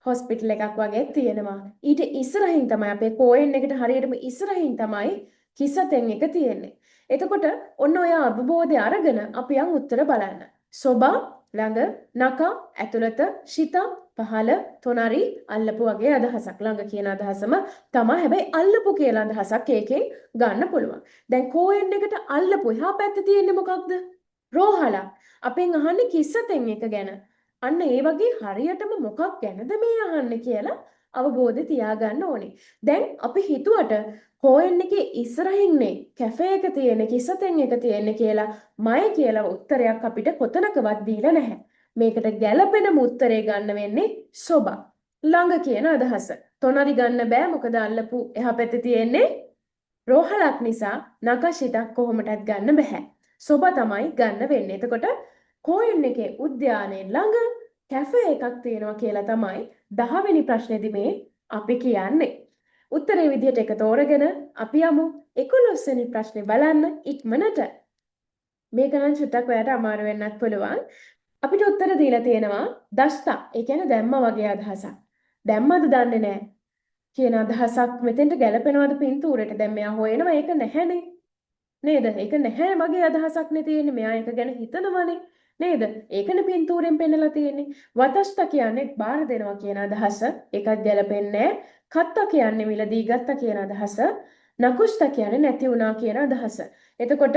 හොස්පිටල් එකක් වගේ තියෙනවා. ඊට ඉස්සරහින් තමයි අපේ කෝයෙන් එකට හරියටම ඉස්සරහින් තමයි කිස්සතෙන් එක තියෙන්නේ. එතකොට ඔන්න ඔය අවබෝධය අරගෙන අපි යන් උත්තර බලන්න. සොබා ළඟ, නකා ඇතුළත, ශිතා පහළ, තොනරි අල්ලපු වගේ අදහසක්. ළඟ කියන අදහසම තමයි. හැබැයි අල්ලපු කියලා අදහසක් ඒකෙන් ගන්න පුළුවන්. දැන් කෝයෙන් එකට අල්ලපු එහා පැත්තේ තියෙන්නේ මොකක්ද? රෝහලක්. අපෙන් අහන්නේ කිස්සතෙන් එක ගැන. අන්න ඒ වගේ හරියටම මොකක් ගැනද මේ අහන්නේ කියලා අවබෝධය තියාගන්න ඕනේ. දැන් අපි හිතුවට කෝයෙන් එකේ ඉස්සරහින්නේ කැෆේ එක තියෙන්නේ කිස්සතෙන් එක තියෙන්නේ කියලා මය කියලා උත්තරයක් අපිට කොතනකවත් දීලා නැහැ. මේකට ගැළපෙනම උත්තරේ ගන්න වෙන්නේ සොබා. ළඟ කියන අදහස. තොනරි ගන්න බෑ මොකද අල්ලපු එහා පැත්තේ තියෙන්නේ රෝහලක් නිසා නකෂිතක් කොහොමටත් ගන්න බෑ. සොබා තමයි ගන්න වෙන්නේ. එතකොට කෝයෙන් එකේ උද්‍යානයේ ළඟ කැෆේ එකක් තියෙනවා කියලා තමයි 10 වෙනි ප්‍රශ්නේදී මේ අපි කියන්නේ. උත්තරේ විදිහට එක තෝරගෙන අපි යමු 11 වෙනි ප්‍රශ්නේ බලන්න ඉක්මනට. මේක නම් චුට්ටක් ඔයාලට අමාරු වෙන්නත් පුළුවන්. අපිට උත්තර දීලා තියෙනවා දෂ්තා. ඒ කියන්නේ දැම්මා වගේ අදහසක්. දැම්මද දන්නේ නැහැ කියන අදහසක් මෙතෙන්ට ගැලපෙනවද පින්තූරෙට? දැන් මෙයා හොයනවා ඒක නැහැනේ. නේද? ඒක නැහැ මගේ අදහසක් නේ තියෙන්නේ. මෙයා ඒක ගැන හිතනවනේ. නේද? ඒකනේ පින්තූරෙන් පෙන්නලා තියෙන්නේ. වතස්ත කියන්නේ බාර දෙනවා කියන අදහස. ඒකත් ගැලපෙන්නේ නැහැ. කත්ත කියන්නේ මිලදී ගත්ත කියන අදහස. නකුෂ්ත කියන්නේ නැති වුණා කියන අදහස. එතකොට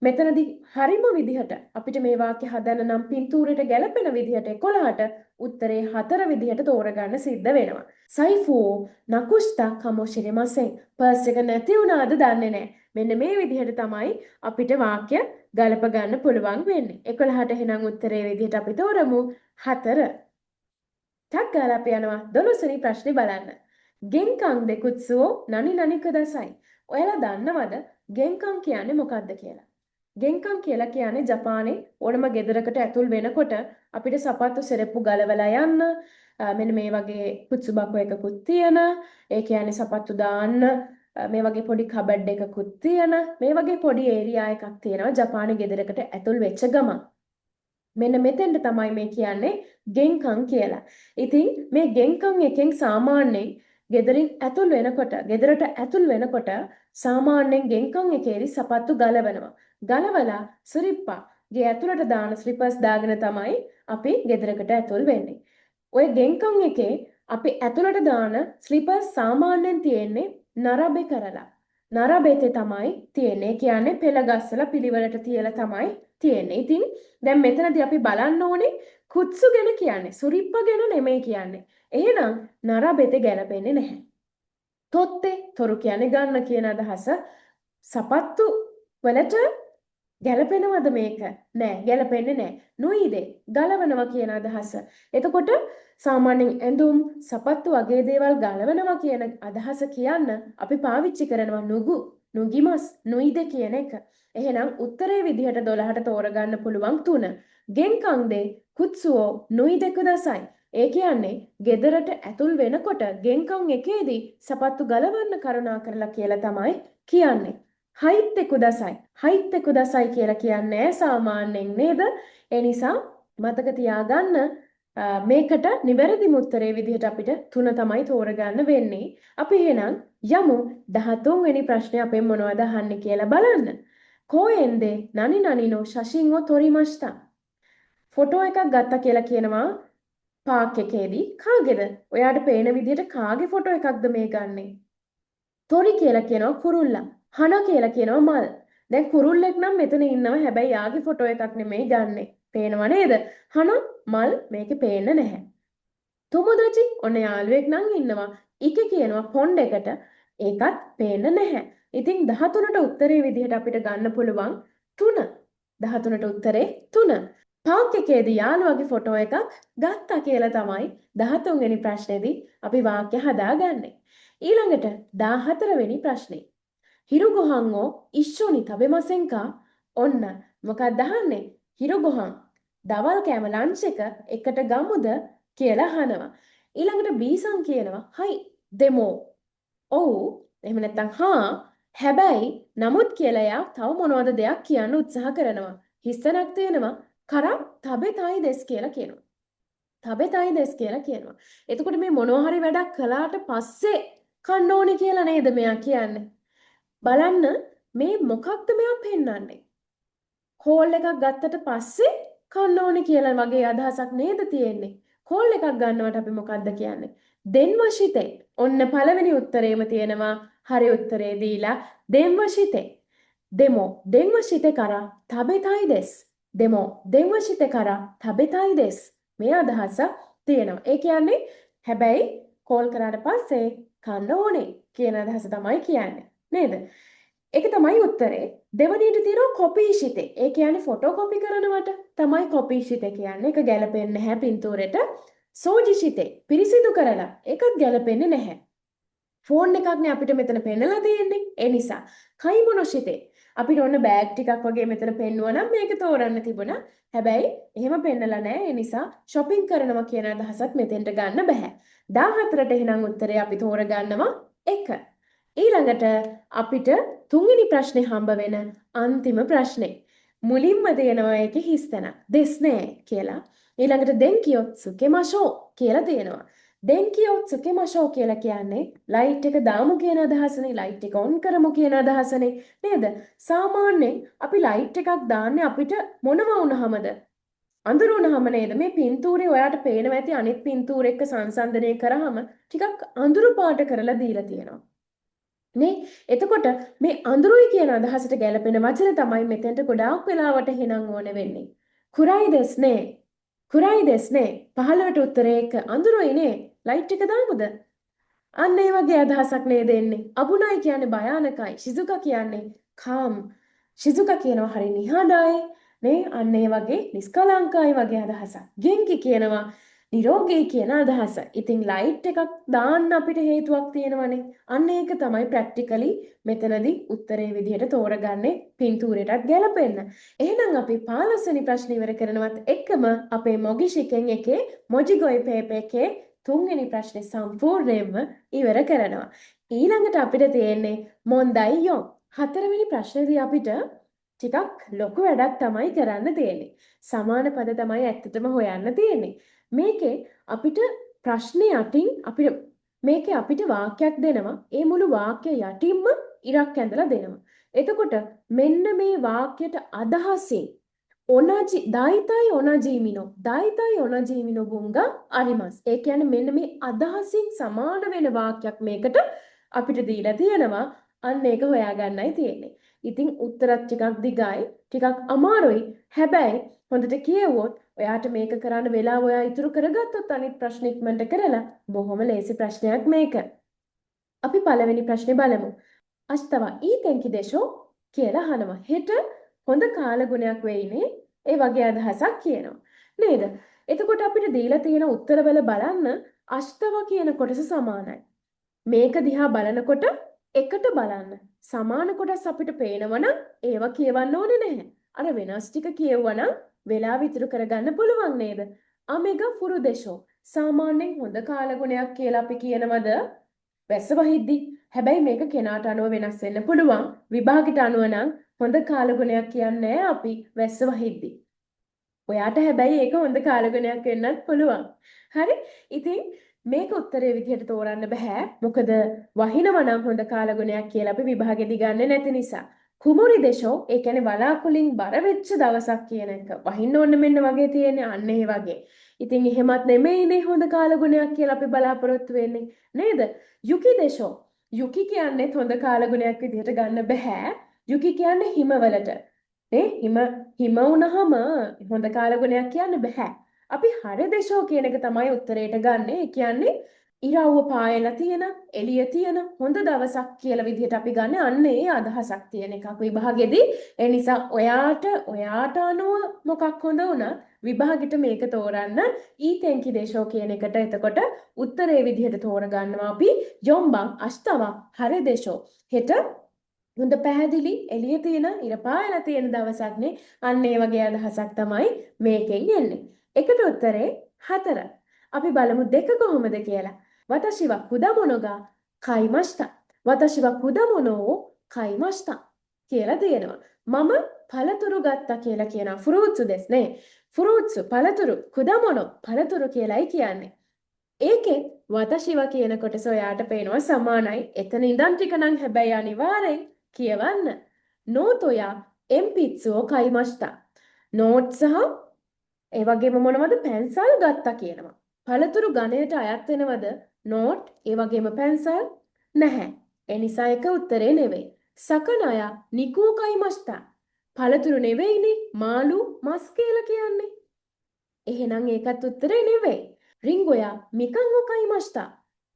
මෙතනදී හරිම විදිහට අපිට මේ වාක්‍ය හදන්න නම් පින්තූරයට ගැලපෙන විදිහට 11ට උත්තරේ 4 විදිහට තෝරගන්න සිද්ධ වෙනවා. සයිෆෝ නකුෂ්ත කමෝෂිරිමසෙන් පර්ස් එක නැති වුණාද දන්නේ නැහැ. මෙන්න මේ විදිහට තමයි අපිට වාක්‍ය ගලප ගන්න පුළුවන් වෙන්නේ. 11ට එහෙනම් උත්තරේ විදිහට අපි තෝරමු 4. ටක් ගාලා අපි යනවා 12 වෙනි ප්‍රශ්නේ බලන්න. ගෙන්කන් දෙකුත්සුවෝ නනි නනික දසයි. ඔයාලා දන්නවද ගෙන්කන් කියන්නේ මොකක්ද කියලා? ගෙන්කන් කියලා කියන්නේ ජපානයේ ඕනම ගෙදරකට ඇතුල් වෙනකොට අපිට සපත්තු සෙරෙප්පු ගලවලා යන්න මෙන්න මේ වගේ කුත්සුබක්ව එකකුත් තියෙන ඒ කියන්නේ සපත්තු දාන්න මේ වගේ පොඩි කබඩ් එකකුත් තියෙන මේ වගේ පොඩි ඒරියා එකක් තියෙනවා ජපානයේ ගෙදරකට ඇතුල් වෙච්ච ගමන්. මෙන්න මෙතෙන්ට තමයි මේ කියන්නේ ගෙන්කන් කියලා. ඉතින් මේ ගෙන්කන් එකෙන් සාමාන්‍යයෙන් ගෙදරින් ඇතුල් වෙනකොට ගෙදරට ඇතුල් වෙනකොට සාමාන්‍යයෙන් ගෙන්කන් එකේදී සපත්තු ගලවනවා. ගලවලා ස්ලිප්පා ගේ ඇතුළට දාන ස්ලිපර්ස් දාගෙන තමයි අපි ගෙදරකට ඇතුල් වෙන්නේ. ඔය ගෙන්කන් එකේ අපි ඇතුළට දාන ස්ලිපර්ස් සාමාන්‍යයෙන් තියෙන්නේ නරබේ කරලා. නරබේතේ තමයි තියෙන්නේ. කියන්නේ පෙළ ගස්සලා පිළිවෙලට තියලා තමයි තියෙන්නේ. ඉතින් දැන් මෙතනදී අපි බලන්න ඕනේ කුත්සු ගැන කියන්නේ සුරිප්ප ගැන නෙමෙයි කියන්නේ. එහෙනම් නරබෙතේ ගැලපෙන්නේ නැහැ. තොත්තේ තොරු කියන්නේ ගන්න කියන අදහස සපත්තු වලට ගැලපෙනවද මේක? නෑ ගැලපෙන්නේ නෑ. නුයිදේ ගලවනවා කියන අදහස. එතකොට සාමාන්‍යයෙන් ඇඳුම් සපත්තු වගේ දේවල් ගලවනවා කියන අදහස කියන්න අපි පාවිච්චි කරනවා නුගු, නුගිමස්, නුයිදේ කියන එක. එහෙනම් උත්තරේ විදිහට 12ට තෝරගන්න පුළුවන් 3. ගෙන්කන්දේ කුත්සුවෝ නුයිදේ කුදසයි. ඒ කියන්නේ ගෙදරට ඇතුල් වෙනකොට ගෙන්කන් එකේදී සපත්තු ගලවන්න කරුණා කරලා කියලා තමයි කියන්නේ. හයිත්තේ කුදසයි. හයිත්තේ කුදසයි කියලා කියන්නේ සාමාන්‍යයෙන් නේද? ඒ නිසා මතක තියාගන්න මේකට නිවැරදිම උත්තරේ විදිහට අපිට 3 තමයි තෝරගන්න වෙන්නේ. අපි එහෙනම් යමු 13 වෙනි ප්‍රශ්නේ අපෙන් මොනවද අහන්නේ කියලා බලන්න. කොහෙන්ද නනි නනිනෝ ශෂින්ව තොරිමස්තා. ෆොටෝ එකක් ගත්තා කියලා කියනවා පාක් එකේදී. කාගේද? ඔයාට පේන විදිහට කාගේ ෆොටෝ එකක්ද මේ ගන්නෙ? තොරි කියලා කියනවා කුරුල්ලා. හන කියලා කියනවා මල්. දැන් කුරුල්ලෙක් නම් මෙතන ඉන්නවා. හැබැයි යාගේ ෆොටෝ එකක් නෙමෙයි ගන්නෙ. පේනව නේද? හන මල් මේකේ පේන්නේ නැහැ. තොමුදචි ඔන්න යාළුවෙක් නම් ඉන්නවා. ඉකේ කියනවා පොන්ඩ් එකට. ඒකත් පේන්නේ නැහැ. ඉතින් 13ට උත්තරේ විදිහට අපිට ගන්න පුළුවන් 3. 13ට උත්තරේ 3. පාක් එකේදී යාළුවාගේ ෆොටෝ එකක් ගත්තා කියලා තමයි 13 වෙනි ප්‍රශ්නේදී අපි වාක්‍ය හදාගන්නේ. ඊළඟට 14 වෙනි ප්‍රශ්නේ. හිරුගොහන්ෝ ඉෂ්ෂෝනි තබෙමසෙන්කා. ඔන්න මොකක්ද අහන්නේ? හිරුගොහන් දවල් කෑම ලන්ච් එක එකට ගමුද කියලා අහනවා. ඊළඟට බීසන් කියනවා හයි දෙමෝ. ඔව් එහෙම නැත්නම් හා හැබැයි නමුත් කියලා එයා තව මොනවද දෙයක් කියන්න උත්සාහ කරනවා. හිස්තනක් තියෙනවා. කරා තබෙතයි දෙස් කියලා කියනවා. තබෙතයි දෙස් කියලා කියනවා. එතකොට මේ මොනවා හරි වැඩක් කළාට පස්සේ කන්න ඕනේ කියලා නේද මෙයා කියන්නේ. බලන්න මේ මොකක්ද මෙයා පෙන්වන්නේ? කෝල් එකක් ගත්තට පස්සේ කන්න ඕනේ කියලා වගේ අදහසක් නේද තියෙන්නේ. කෝල් එකක් ගන්නවට අපි මොකද්ද කියන්නේ? දෙන්වශිතේ. ඔන්න පළවෙනි උත්තරේම තියෙනවා. හරි උත්තරේ දීලා දෙන්වශිතේ. දෙමෝ දෙන්වශිතේ කරා තබෙතයි දෙස්. දෙමෝ දෙන්වශිතේ කරා තබෙතයි දෙස්. මේ අදහස තියෙනවා. ඒ කියන්නේ හැබැයි කෝල් කරාට පස්සේ කන්න ඕනේ කියන අදහස තමයි කියන්නේ. නේද? ඒක තමයි උත්තරේ. දෙවනියට තියෙනවා කොපීෂිතේ. ඒ කියන්නේ ෆොටෝ කොපි කරනවට තමයි කොපීෂිතේ කියන්නේ. ඒක ගැලපෙන්නේ නැහැ පින්තූරෙට. සෝජිෂිතේ පිරිසිදු කරලා. ඒකත් ගැලපෙන්නේ නැහැ. ෆෝන් එකක්නේ අපිට මෙතන පෙන්නලා තියෙන්නේ. ඒ නිසා කයිමොනොෂිතේ අපිට ඕන බෑග් ටිකක් වගේ මෙතන පෙන්නුවා නම් මේක තෝරන්න තිබුණා. හැබැයි එහෙම පෙන්නලා නැහැ. ඒ නිසා shopping කරනවා කියන අදහසත් මෙතෙන්ට ගන්න බෑ. 14ට එහෙනම් උත්තරේ අපි තෝරගන්නවා 1. ඊළඟට අපිට තුන්වෙනි ප්‍රශ්නේ හම්බ වෙන අන්තිම ප්‍රශ්නේ. මුලින්ම දෙනවා ඒකේ හිස්තැන. දෙස් නෑ කියලා. ඊළඟට දෙන් කියොත් සුකෙමෂෝ කියලා තියෙනවා. දෙන් කියොත් සුකෙමෂෝ කියලා කියන්නේ ලයිට් එක දාමු කියන අදහසනේ. ලයිට් එක ඔන් කරමු කියන අදහසනේ නේද? සාමාන්‍යයෙන් අපි ලයිට් එකක් දාන්නේ අපිට මොනවා වුණාමද? අඳුර වුණාම නේද? මේ පින්තූරේ ඔයාට පේනවා ඇති අනිත් පින්තූර එක්ක සංසන්දනය කරාම ටිකක් අඳුරු පාට කරලා දීලා තියෙනවා. නේ එතකොට මේ අඳුරුයි කියන අදහසට ගැලපෙන වචන තමයි මෙතෙන්ට ගොඩාක් වෙලාවට හිනන් ඕන වෙන්නේ. කුරයි දෙස්නේ. කුරයි දෙස්නේ. 15ට උත්තරේ එක අඳුරුයිනේ. ලයිට් එක දාමුද? අන්න ඒ වගේ අදහසක් නේද එන්නේ. අබුනයි කියන්නේ භයානකයි. ශිසුකා කියන්නේ කාම්. ශිසුකා කියනවා හරි නිහඬයි. නේ අන්න ඒ වගේ නිස්කලංකයි වගේ අදහසක්. ගෙන්කි කියනවා නිරෝගී කියන අදහස. ඉතින් ලයිට් එකක් දාන්න අපිට හේතුවක් තියෙනවනේ. අන්න ඒක තමයි ප්‍රැක්ටිකලි මෙතනදී උත්තරේ විදිහට තෝරගන්නේ පින්තූරයටත් ගැලපෙන්න. එහෙනම් අපි 15 වෙනි ප්‍රශ්නේ ඉවර කරනවත් එක්කම අපේ මොගිෂිකෙන් එකේ මොජිගොයි පේපර් එකේ 3 වෙනි ප්‍රශ්නේ සම්පූර්ණයෙන්ම ඉවර කරනවා. ඊළඟට අපිට තියෙන්නේ මොන්දයි යොන්. 4 වෙනි ප්‍රශ්නේදී අපිට ටිකක් ලොකු වැඩක් තමයි කරන්න තියෙන්නේ. සමාන පද තමයි ඇත්තටම හොයන්න තියෙන්නේ. මේකේ අපිට ප්‍රශ්නේ යටින් අපිට වාක්‍යයක් දෙනවා. ඒ මුළු වාක්‍ය යටින්ම ඉරක් ඇඳලා දෙනවා. එතකොට මෙන්න මේ වාක්‍යයට අදහසින් දායිතයි ඔනජීමිනෝ දායිතයි ඔනජීමිනෝ බුංගා අරිමස්. ඒ කියන්නේ මෙන්න මේ අදහසින් සමාන වෙන වාක්‍යයක් මේකට අපිට දීලා තියෙනවා. අන්න ඒක හොයාගන්නයි තියෙන්නේ. ඉතින් උත්තරත් ටිකක් දිගයි, ටිකක් අමාරුයි. හැබැයි හොඳට කියවුවොත් ඔයාට මේක කරන්න වෙලාව ඔයා ඉතුරු කරගත්තොත් අනිත් ප්‍රශ්න ඉක්මනට කරලා බොහොම ලේසි ප්‍රශ්නයක් මේක. අපි පළවෙනි ප්‍රශ්නේ බලමු. අස්තවා ඊතෙන්කි දේශෝ කියලා අහනවා. හෙට හොඳ කාලගුණයක් වෙයිනේ. ඒ වගේ අදහසක් කියනවා. නේද? එතකොට අපිට දීලා තියෙන උත්තරවල බලන්න අස්තව කියන කොටස සමානයි. මේක දිහා බලනකොට එකට බලන්න. සමාන කොටස් අපිට පේනවනම් ඒවා කියවන්න ඕනේ නැහැ. අර වෙනස් ටික කියවුවනම් වෙලාව ඉතුරු කරගන්න පුළුවන් නේද? අමෙග ෆුරුදේශෝ සාමාන්‍යයෙන් හොඳ කාලගුණයක් කියලා අපි කියනවද? වැස්ස වහිද්දි. හැබැයි මේක කෙනාට අනුව වෙනස් වෙන්න පුළුවන්. විභාගෙට අනුව නම් හොඳ කාලගුණයක් කියන්නේ අපි වැස්ස වහිද්දි. ඔයාට හැබැයි ඒක හොඳ කාලගුණයක් වෙන්නත් පුළුවන්. හරි? ඉතින් මේක උත්තරේ විදිහට තෝරන්න බෑ. මොකද වහිනවා නම් හොඳ කාලගුණයක් කියලා අපි විභාගෙදි ගන්නෙ නැති නිසා. කුමරි දේශෝ ඒ කියන්නේ වලාකුලින් බර වෙච්ච දවසක් කියන එක. වහින්න ඕන මෙන්න වගේ තියෙන්නේ අන්න ඒ වගේ. ඉතින් එහෙමත් නෙමෙයිනේ හොඳ කාලගුණයක් කියලා අපි බලාපොරොත්තු වෙන්නේ. නේද? යුකි දේශෝ. යුකි කියන්නේ හොඳ කාලගුණයක් විදිහට ගන්න බෑ. යුකි කියන්නේ හිමවලට. නේ හිම වුණාම හොඳ කාලගුණයක් කියන්න බෑ. අපි හරි දේශෝ කියන එක තමයි උත්තරේට ගන්නෙ. ඒ කියන්නේ ඉරව්ව පායලා තියෙන, එළිය තියෙන හොඳ දවසක් කියලා විදිහට අපි ගන්න අන්න ඒ අදහසක් තියෙන එකක් විභාගෙදී. ඒ නිසා ඔයාට අනුව මොකක් හොඳ වුණත් විභාගෙට මේක තෝරන්න ඊතෙන්කි දේශෝ කියන එකට එතකොට උත්තරේ විදිහට තෝරගන්නවා අපි යොම්බන් අෂ්තවා හරි දේශෝ. හෙට හොඳ පැහැදිලි එළිය තියෙන ඉර පායලා තියෙන දවසක්නේ. අන්න ඒ වගේ අදහසක් තමයි මේකෙන් එන්නේ. එකට උත්තරේ 4. අපි බලමු දෙක කොහොමද කියලා. වතෂි වා කුඩමොනෝගා කයිමෂ්ටා. වතෂි වා කුඩමොනෝ කයිමෂ්ටා කියලා තියෙනවා. මම පළතුරු ගත්තා කියලා කියනවා. ෆෘූට්සු දෙස්නේ. ෆෘූට්සු පළතුරු කුඩමොනෝ පළතුරු කියලායි කියන්නේ. ඒකෙන් වතෂිව කියන කොටස ඔයාට පේනවා සමානයි. එතන ඉඳන් ටික නම් හැබැයි අනිවාර්යෙන් කියවන්න. නෝතොයා එම්පිත්සුෝ කයිමෂ්ටා. නෝට් සහ ඒ වගේම මොනවද පැන්සල් ගත්තා කියනවා. පළතුරු ගණයට අයත් වෙනවද නෝට් ඒ වගේම පැන්සල් නැහැ. ඒ නිසා එක උත්තරේ නෙවෙයි. සකනය නිකූ කයිමෂ්ටා. පළතුරු නෙවෙයිනේ මාළු මස් කියලා කියන්නේ. එහෙනම් ඒකත් උත්තරේ නෙවෙයි. රිංගොයා මිකන් ඔකයිමෂ්ටා.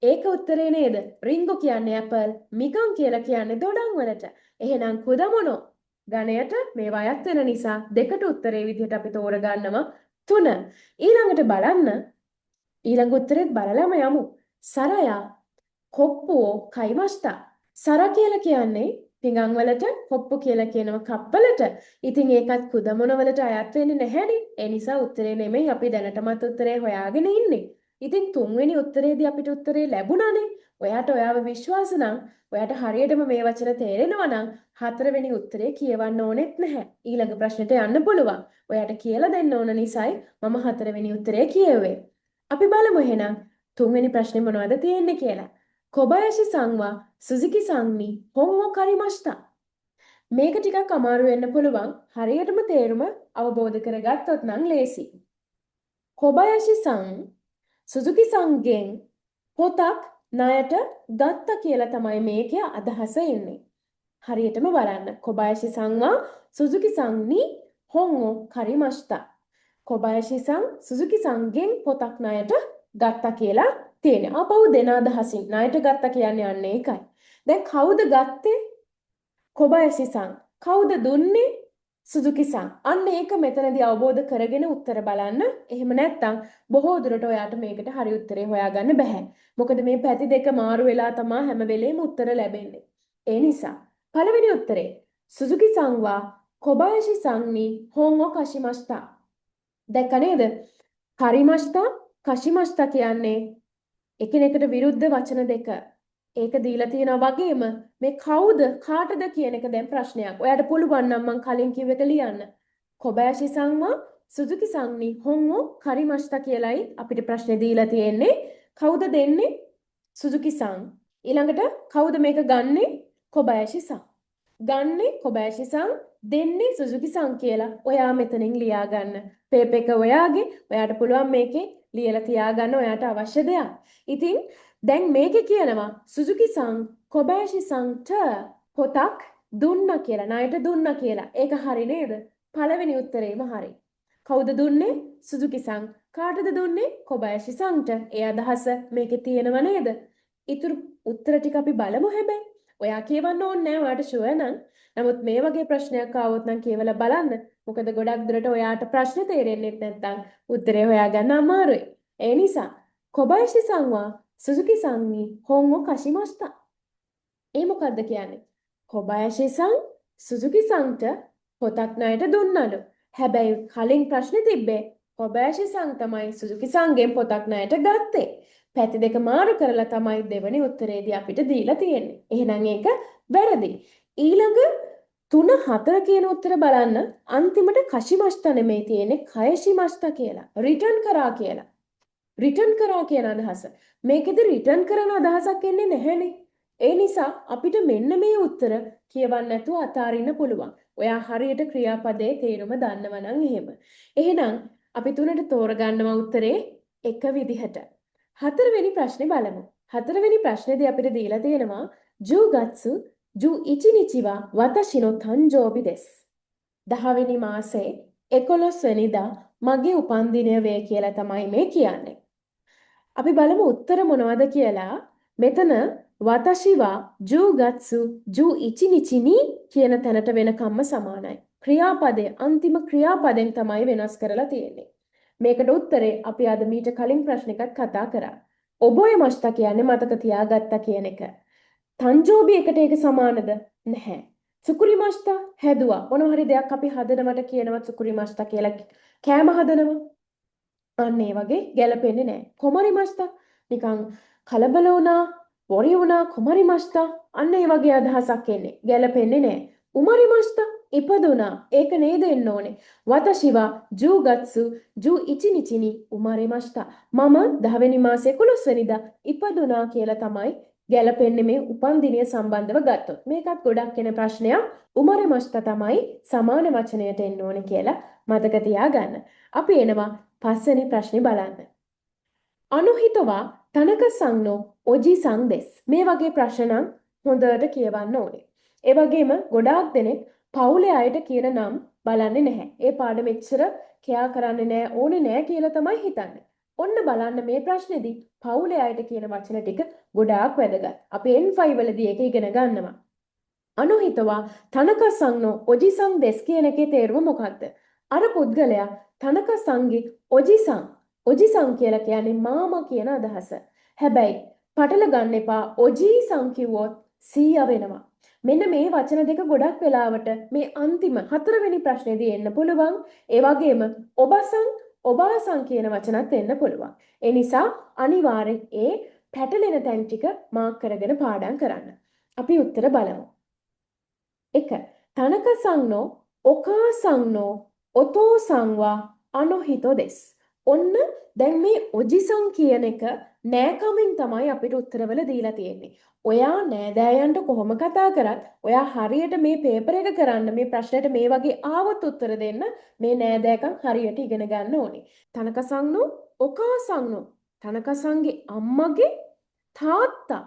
ඒක උත්තරේ නේද? රිංගෝ කියන්නේ ඇපල්, මිකන් කියලා කියන්නේ දොඩම් වලට. එහෙනම් කුදමොනෝ ගණයට මේවා අයත් වෙන නිසා දෙකට උත්තරේ විදිහට අපි තෝරගන්නවා 3. ඊළඟට බලන්න ඊළඟ උත්තරෙත් බලලම යමු. සරයා කොප්පුවෝ කයිමෂ්ටා. සර කියලා කියන්නේ පිඟන් වලට, කොප්පු කියලා කියනවා කප්පලට. ඉතින් ඒකත් කුදමොන වලට අයත් වෙන්නේ නැහැනේ. ඒ නිසා උත්තරේ නෙමෙයි අපි දැනටමත් උත්තරේ හොයාගෙන ඉන්නේ. ඉතින් 3 වෙනි උත්තරේදී අපිට උත්තරේ ලැබුණානේ. ඔයාට ඔයාව විශ්වාස නම්, ඔයාට හරියටම මේ වචන තේරෙනවා නම් 4 වෙනි උත්තරේ කියවන්න ඕනෙත් නැහැ. ඊළඟ ප්‍රශ්නෙට යන්න පුළුවන්. ඔයාට කියලා දෙන්න ඕන නිසායි මම 4 වෙනි උත්තරේ කියෙව්වේ. අපි බලමු එහෙනම් 3 වෙනි ප්‍රශ්නේ මොනවද තියෙන්නේ කියලා. කොබයෂි සංවා සුසුකි සංනි හොංගෝ කරිමෂ්ටා. මේක ටිකක් අමාරු වෙන්න පුළුවන්. හරියටම තේරුම අවබෝධ කරගත්තොත් නම් ලේසි. කොබයෂි සං සුසුකි සංගෙන් පොතක් ණයට ගත්තා කියලා තමයි මේකේ අදහස එන්නේ. හරියටම බලන්න. කොබයෂි සංවා සුසුකි සං ni hongo karimashita. කොබයෂි සං සුසුකි සංගෙන් පොතක් ණයට ගත්තා කියලා තියෙනවා. ආපහු දෙන අදහසින් ණයට ගත්තා කියන්නේ අන්න ඒකයි. දැන් කවුද ගත්තේ? කොබයෂි සං. කවුද දුන්නේ? සුසුකි සං. අන්න ඒක මෙතනදී අවබෝධ කරගෙන උත්තර බලන්න. එහෙම නැත්නම් බොහෝ දුරට ඔයාට මේකට හරි උත්තරේ හොයාගන්න බෑ. මොකද මේ පැති දෙක මාරු වෙලා තමයි හැම වෙලේම උත්තර ලැබෙන්නේ. ඒ නිසා පළවෙනි උත්තරේ සුසුකි සං වා කොබයෂි සං ni hongo kashimashita. දැක්ක නේද? කරිමෂ්තා කෂිමෂ්තා කියන්නේ එකිනෙකට විරුද්ධ වචන දෙක. ඒක දීලා තියෙනවා වගේම මේ කවුද කාටද කියන එක දැන් ප්‍රශ්නයක්. ඔයාට පුළුවන් නම් මං කලින් කිව්ව එක ලියන්න. කොබයෂි සංවා සුසුකි සං ni hongo karimashita කියලයි අපිට ප්‍රශ්නේ දීලා තියෙන්නේ. කවුද දෙන්නේ? සුසුකි සං. ඊළඟට කවුද මේක ගන්නෙ? කොබයෂි සං. ගන්නේ කොබයෂි සං, දෙන්නේ සුසුකි සං කියලා ඔයා මෙතනින් ලියා ගන්න. පේපර් එක ඔයාගේ. ඔයාට පුළුවන් මේකේ ලියලා තියාගන්න ඔයාට අවශ්‍ය දෙයක්. ඉතින් දැන් මේකේ කියනවා සුසුකි සං කොබයෂි සංට පොතක් දුන්නා කියලා, ණයට දුන්නා කියලා. ඒක හරි නේද? පළවෙනි උත්තරේම හරි. කවුද දුන්නේ? සුසුකි සං. කාටද දුන්නේ? කොබයෂි සංට. ඒ අදහස මේකේ තියෙනව නේද? ඊතුරු උත්තර ටික අපි බලමු හැබැයි. ඔයා කියවන්න ඕනේ නැහැ ඔයාට ෂුවර් නම්. නමුත් මේ වගේ ප්‍රශ්නයක් ආවොත් නම් කියවලා බලන්න. මොකද ගොඩක් දුරට ඔයාට ප්‍රශ්න තේරෙන්නේ නැත්නම් උත්තරේ හොයාගන්න අමාරුයි. ඒ නිසා කොබයෂි සංවා සුසුකි සං ni hongo kashimashita. ඒ මොකද්ද කියන්නේ? කොබයෂි සං සුසුකි සංට පොතක් ණයට දුන්නලු. හැබැයි කලින් ප්‍රශ්නේ තිබ්බේ කොබයෂි සං තමයි සුසුකි සංගෙන් පොතක් ණයට ගත්තේ. පැති දෙක මාරු කරලා තමයි දෙවෙනි උත්තරේදී අපිට දීලා තියෙන්නේ. එහෙනම් ඒක වැරදි. ඊළඟ 3 4 කියන උත්තර බලන්න අන්තිමට කෂිමෂ්තා නෙමෙයි තියෙන්නේ කයෂිමෂ්තා කියලා. රිටර්න් කරා කියලා. රිටර්න් කරා කියන අදහස. මේකෙදි රිටර්න් කරන අදහසක් එන්නේ නැහැනේ. ඒ නිසා අපිට මෙන්න මේ උත්තර කියවන්න නැතුව අතාරින්න පුළුවන්. ඔයා හරියට ක්‍රියාපදයේ තේරුම දන්නවා නම් එහෙම. එහෙනම් අපි තුනට තෝරගන්නවා උත්තරේ එක විදිහට. හතරවෙනි ප්‍රශ්නේ බලමු. හතරවෙනි ප්‍රශ්නේදී අපිට දීලා තියෙනවා ජූගත්සු ජු ඉචිනිචි wa watashi no tanjoubi desu. 10 වෙනි මාසේ 11 වෙනිදා මගේ උපන්දිනය වේ කියලා තමයි මේ කියන්නේ. අපි බලමු උත්තර මොනවද කියලා. මෙතන watashi wa jūgatsu ju ichinichi ni කියන තැනට වෙනකම්ම සමානයි. ක්‍රියාපදයේ අන්තිම ක්‍රියාපදයෙන් තමයි වෙනස් කරලා තියෙන්නේ. මේකට උත්තරේ අපි අද මීට කලින් ප්‍රශ්නයකට කතා කරා. ඔබෝය මස්තා කියන්නේ මතක තියාගත්තා කියන එක. තංජෝබි එකට ඒක සමානද? නැහැ. සුකුරි මස්තා හැදුවා. මොන හරි දෙයක් අපි හදනවට කියනවා සුකුරි මස්තා කියලා. කෑම හදනවා. අන්න ඒ වගේ ගැලපෙන්නේ නැහැ. කොමරි මස්තා නිකන් කලබල වුණා, වොරි වුණා, කොමරි මස්තා අන්න ඒ වගේ අදහසක් එන්නේ. ගැලපෙන්නේ නැහැ. උමරි මස්තා ඉපදුනා. ඒක නේද එන්න ඕනේ. වතෂි wa ජූගත්සු ජු ඉචිනිචි ni උමරිමෂ්තා. මම 10 වෙනි මාසේ 11 වෙනිදා ඉපදුනා කියලා තමයි ගැලපෙන්නේ මේ උපන්දිනය සම්බන්ධව ගත්තොත්. මේකත් ගොඩක් එන ප්‍රශ්නයක්. උමරිමෂ්තා තමයි සමාන වචනයට එන්න ඕනේ කියලා මතක තියාගන්න. අපි එනවා පස්වෙනි ප්‍රශ්නේ බලන්න. අනුහිතවා තනක සංනෝ ඔජි සං දෙස්. මේ වගේ ප්‍රශ්න නම් හොඳට කියවන්න ඕනේ. ඒ වගේම ගොඩාක් දෙනෙක් පවුලේ අයට කියන නම් බලන්නේ නැහැ. ඒ පාඩම එච්චර කෙයා කරන්නේ නැහැ ඕනේ නැහැ කියලා තමයි හිතන්නේ. ඔන්න බලන්න මේ ප්‍රශ්නේදී පවුලේ අයට කියන වචන ටික ගොඩාක් වැදගත්. අපි N5 වලදී ඒක ඉගෙන ගන්නවා. අනුහිතවා තනක සංනෝ ඔජි සං දෙස් කියන එකේ තේරුම මොකක්ද? අර පුද්ගලයා තනක සංගේ ඔජි සං කියලා කියන්නේ මාමා කියන අදහස. හැබැයි පටල ගන්න එපා. ඔජි සං කිව්වොත් සීයා වෙනවා. මෙන්න මේ වචන දෙක ගොඩක් වෙලාවට මේ අන්තිම 4 වෙනි ප්‍රශ්නේදී එන්න පුළුවන්. ඒ වගේම ඔබාසං කියන වචනත් එන්න පුළුවන්. ඒ නිසා අනිවාර්යෙන් ඒ පැටලෙන තැන් ටික මාක් කරගෙන පාඩම් කරන්න. අපි උත්තර බලමු. 1. තනක සංනෝ ඔකා සංනෝ ඔතෝ සංවා අනොහිතෝ දෙස්. ඔන්න දැන් මේ ඔජිසං කියන එක නෑකමින් තමයි අපිට උත්තරවල දීලා තියෙන්නේ. ඔයා නෑදෑයන්ට කොහොම කතා කරත් ඔයා හරියට මේ පේපර් එක කරන්න මේ ප්‍රශ්නෙට මේ වගේ ආවොත් උත්තර දෙන්න මේ නෑදෑකම් හරියට ඉගෙන ගන්න ඕනේ. තනක සංනෝ ඔකා සංනෝ තනක සංගේ අම්මගේ තාත්තා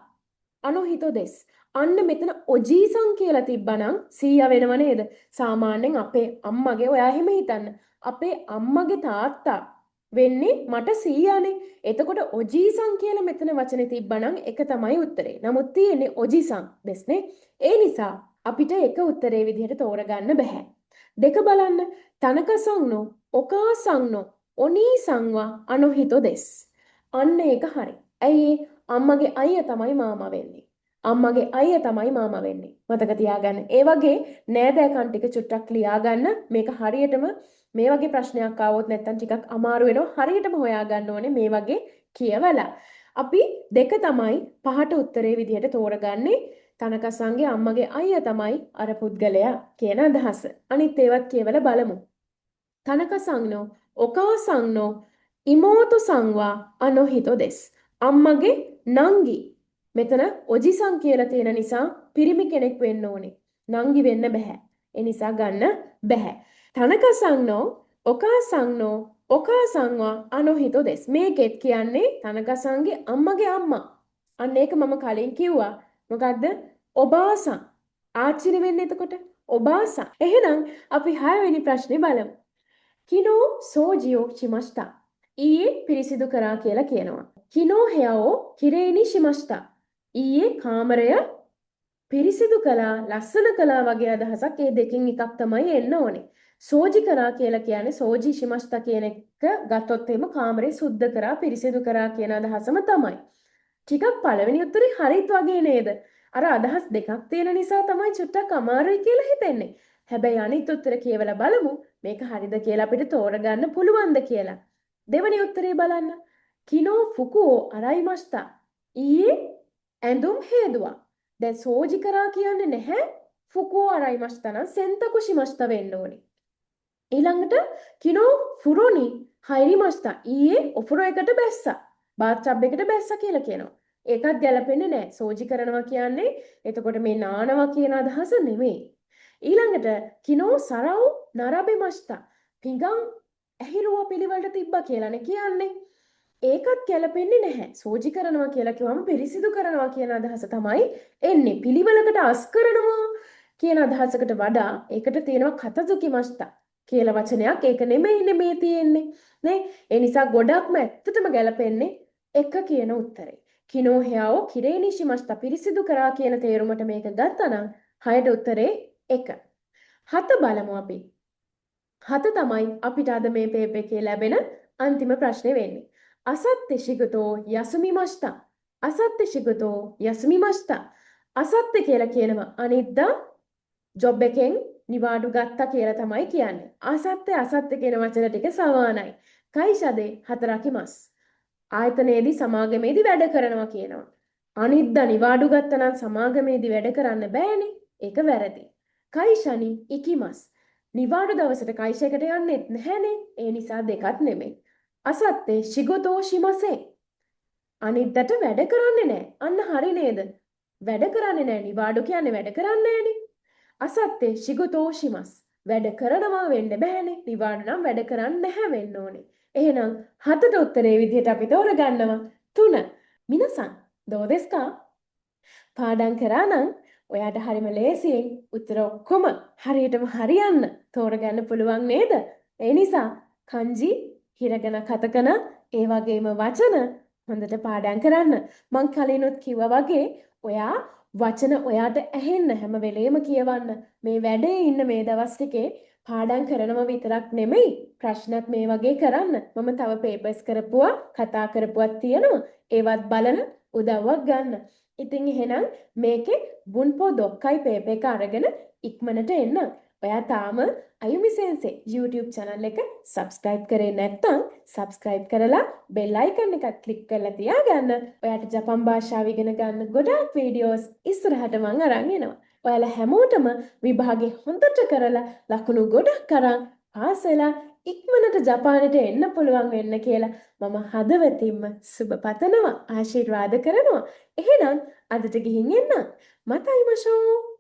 අනොහිතෝ දෙස්. අන්න මෙතන ඔජීසං කියලා තිබ්බනම් 100 වෙනව නේද? සාමාන්‍යයෙන් අපේ අම්මගේ ඔයා එහෙම හිතන්න. අපේ අම්මගේ තාත්තා වෙන්නේ මට 100නේ. එතකොට ඔජීසං කියලා මෙතන වචනේ තිබ්බනම් එක තමයි උත්තරේ. නමුත් තියෙන්නේ ඔජීසං දෙස්නේ. ඒ නිසා අපිට එක උත්තරේ විදිහට තෝරගන්න බෑ. දෙක බලන්න. තනකසංනෝ ඔකාසංනෝ ඔනීසංවා අනොහිතෝ දෙස්. අන්න ඒක හරි. ඇයි අම්මගේ අයියා තමයි මාමා වෙන්නේ. අම්මගේ අයියා තමයි මාමා වෙන්නේ. මතක තියාගන්න. ඒ වගේ නෑදෑකම් ටික චුට්ටක් ලියාගන්න. මේක හරියටම මේ වගේ ප්‍රශ්නයක් ආවොත් නැත්තම් ටිකක් අමාරු වෙනවා. හරියටම හොයාගන්න ඕනේ මේ වගේ කියවලා. අපි දෙක තමයි පහට උත්තරේ විදිහට තෝරගන්නේ. තනකසන්ගේ අම්මගේ අයියා තමයි අර පුද්ගලයා කියන අදහස. අනිත් ඒවත් කියවලා බලමු. තනකසංනෝ ඔකාසංනෝ ඉමෝතු සංවා අනොහිතෝ දෙස්. අම්මගේ නංගි. මෙතන ඔජිසං කියලා තියෙන නිසා පිරිමි කෙනෙක් වෙන්න ඕනේ. නංගි වෙන්න බෑ. ඒ නිසා ගන්න බෑ. තනකසංනෝ ඔකාසංනෝ ඔකාසංවා අනොහිතෝ දෙස්. මේකෙත් කියන්නේ තනකසන්ගේ අම්මගේ අම්මා. අන්න ඒක මම කලින් කිව්වා. මොකද්ද? ඔබාසං. ආච්චිනේ වෙන්නේ එතකොට ඔබාසං. එහෙනම් අපි 6 වෙනි ප්‍රශ්නේ බලමු. කිනෝ සෝජියෝ චිමස්තා. ඊයේ පිරිසිදු කරා කියලා කියනවා. කිනෝ හෙයෝ කිරේනි ශිමස්තා. ඊයේ කාමරය පිරිසිදු කළා ලස්සන කළා වගේ අදහසක් ඒ දෙකෙන් එකක් තමයි එන්න ඕනේ. සෝජි කරා කියලා කියන්නේ සෝජි ශිමස්තා කියන එක ගත්තොත් එහෙම කාමරය සුද්ධ කරා පිරිසිදු කරා කියන අදහසම තමයි. ටිකක් පළවෙනි උත්තරේ හරිත් වගේ නේද? අර අදහස් දෙකක් තියෙන නිසා තමයි චුට්ටක් අමාරුයි කියලා හිතෙන්නේ. හැබැයි අනිත් උත්තර කියවලා බලමු මේක හරිද කියලා අපිට තෝරගන්න පුළුවන්ද කියලා. දෙවෙනි උත්තරේ බලන්න. කිනෝ ෆුකුෝ අරයිමස්තා. ඊයේ ඇඳුම් හේදුවා. දැන් සෝජි කරා කියන්නේ නැහැ. ෆුකුෝ අරයිමස්තා නම් සෙන්තකු ශිමස්තා වෙන්න ඕනේ. ඊළඟට කිනෝ ෆුරොනි හයිරිමස්තා. ඊයේ ඔෆුරෝ එකට බැස්සා. බාත්ටබ් එකට බැස්සා කියලා කියනවා. ඒකත් ගැලපෙන්නේ නැහැ. සෝජි කරනවා කියන්නේ එතකොට මේ නානවා කියන අදහස නෙමෙයි. ඊළඟට කිනෝ සරව් නරබෙමස්තා. පිඟන් ඇහිරුව පිළිවෙලට තිබ්බා කියලානේ කියන්නේ. ඒකත් ගැලපෙන්නේ නැහැ. සෝජි කරනවා කියලා කිව්වම පිරිසිදු කරනවා කියන අදහස තමයි එන්නේ. පිළිවෙලකට අස් කරනවා කියන අදහසකට වඩා ඒකට තියෙනවා කතසුකිමස්තා කියලා වචනයක්. ඒක නෙමෙයිනේ මේ තියෙන්නේ. නේ? ඒ නිසා ගොඩක්ම ඇත්තටම ගැලපෙන්නේ එක කියන උත්තරේ. කිනෝ හෙයෝ කිරේනිෂිමස්තා පිරිසිදු කරා කියන තේරුමට මේක ගත්තා නම් 6ට උත්තරේ 1. 7 බලමු අපි. 7 තමයි අපිට අද මේ පේපර් එකේ ලැබෙන අන්තිම ප්‍රශ්නේ වෙන්නේ. අසත්‍ය ශිගතෝ යසුමිමස්තා. අසත්‍ය ශිගතෝ යසුමිමස්තා. අසත්‍ය කියලා කියනවා අනිද්දා ජොබ් එකෙන් නිවාඩු ගත්තා කියලා තමයි කියන්නේ. අසත්‍ය කියන වචන ටික සමානයි. කයිෂදේ හතරකිමස්. ආයතනයේදී සමාගමේදී වැඩ කරනවා කියනවා. අනිද්දා නිවාඩු ගත්තා නම් සමාගමේදී වැඩ කරන්න බෑනේ. ඒක වැරදි. කයිෂනි ඉකිමස්. නිවාඩු දවසට කයිෂයකට යන්නෙත් නැහැනේ. ඒ නිසා දෙකත් නෙමෙයි. අසත්‍ය ශිගතෝ ශිමසේ. අනිද්දට වැඩ කරන්නේ නැහැ. අන්න හරි නේද? වැඩ කරන්නේ නැහැ. නිවාඩු කියන්නේ වැඩ කරන්නේ නැහැනේ. අසත්‍ය ශිගතෝ ශිමස්. වැඩ කරනවා වෙන්න බෑනේ. නිවාඩු නම් වැඩ කරන්නේ නැහැ වෙන්න ඕනේ. එහෙනම් 7ට උත්තරේ විදිහට අපි තෝරගන්නවා 3. මිනසන් දෝදෙස්කා? පාඩම් කරා නම් ඔයාට හරිම ලේසියෙන් උත්තර ඔක්කොම හරියටම හරියන්න තෝරගන්න පුළුවන් නේද? ඒ නිසා කන්ජි හිරගන කතකන ඒ වගේම වචන හොඳට පාඩම් කරන්න. මං කලිනුත් කිව්වා වගේ ඔයා වචන ඔයාට ඇහෙන්න හැම වෙලේම කියවන්න. මේ වැඩේ ඉන්න මේ දවස් ටිකේ පාඩම් කරනව විතරක් නෙමෙයි ප්‍රශ්නත් මේ වගේ කරන්න. මම තව පේපර්ස් කරපුවා කතා කරපුවක් තියෙනවා. ඒවත් බලන උදව්වක් ගන්න. ඉතින් එහෙනම් මේකේ බුන්පෝ දොක්කයි පේපර් එක අරගෙන ඉක්මනට එන්න. ඔයා තාම අයුමි සෙන්සේ YouTube channel එක subscribe කරේ නැත්නම් subscribe කරලා bell icon එකත් click කරලා තියාගන්න. ඔයාට ජපන් භාෂාව ඉගෙන ගන්න ගොඩාක් videos ඉස්සරහට මම අරන් එනවා. ඔයාලා හැමෝටම විභාගේ හොඳට කරලා ලකුණු ගොඩක් අරන් පාස් වෙලා ඉක්මනට ජපානයට එන්න පුළුවන් වෙන්න කියලා මම හදවතින්ම සුබ පතනවා ආශිර්වාද කරනවා. එහෙනම් අදට ගිහින් එන්න. මතයි මෂෝ.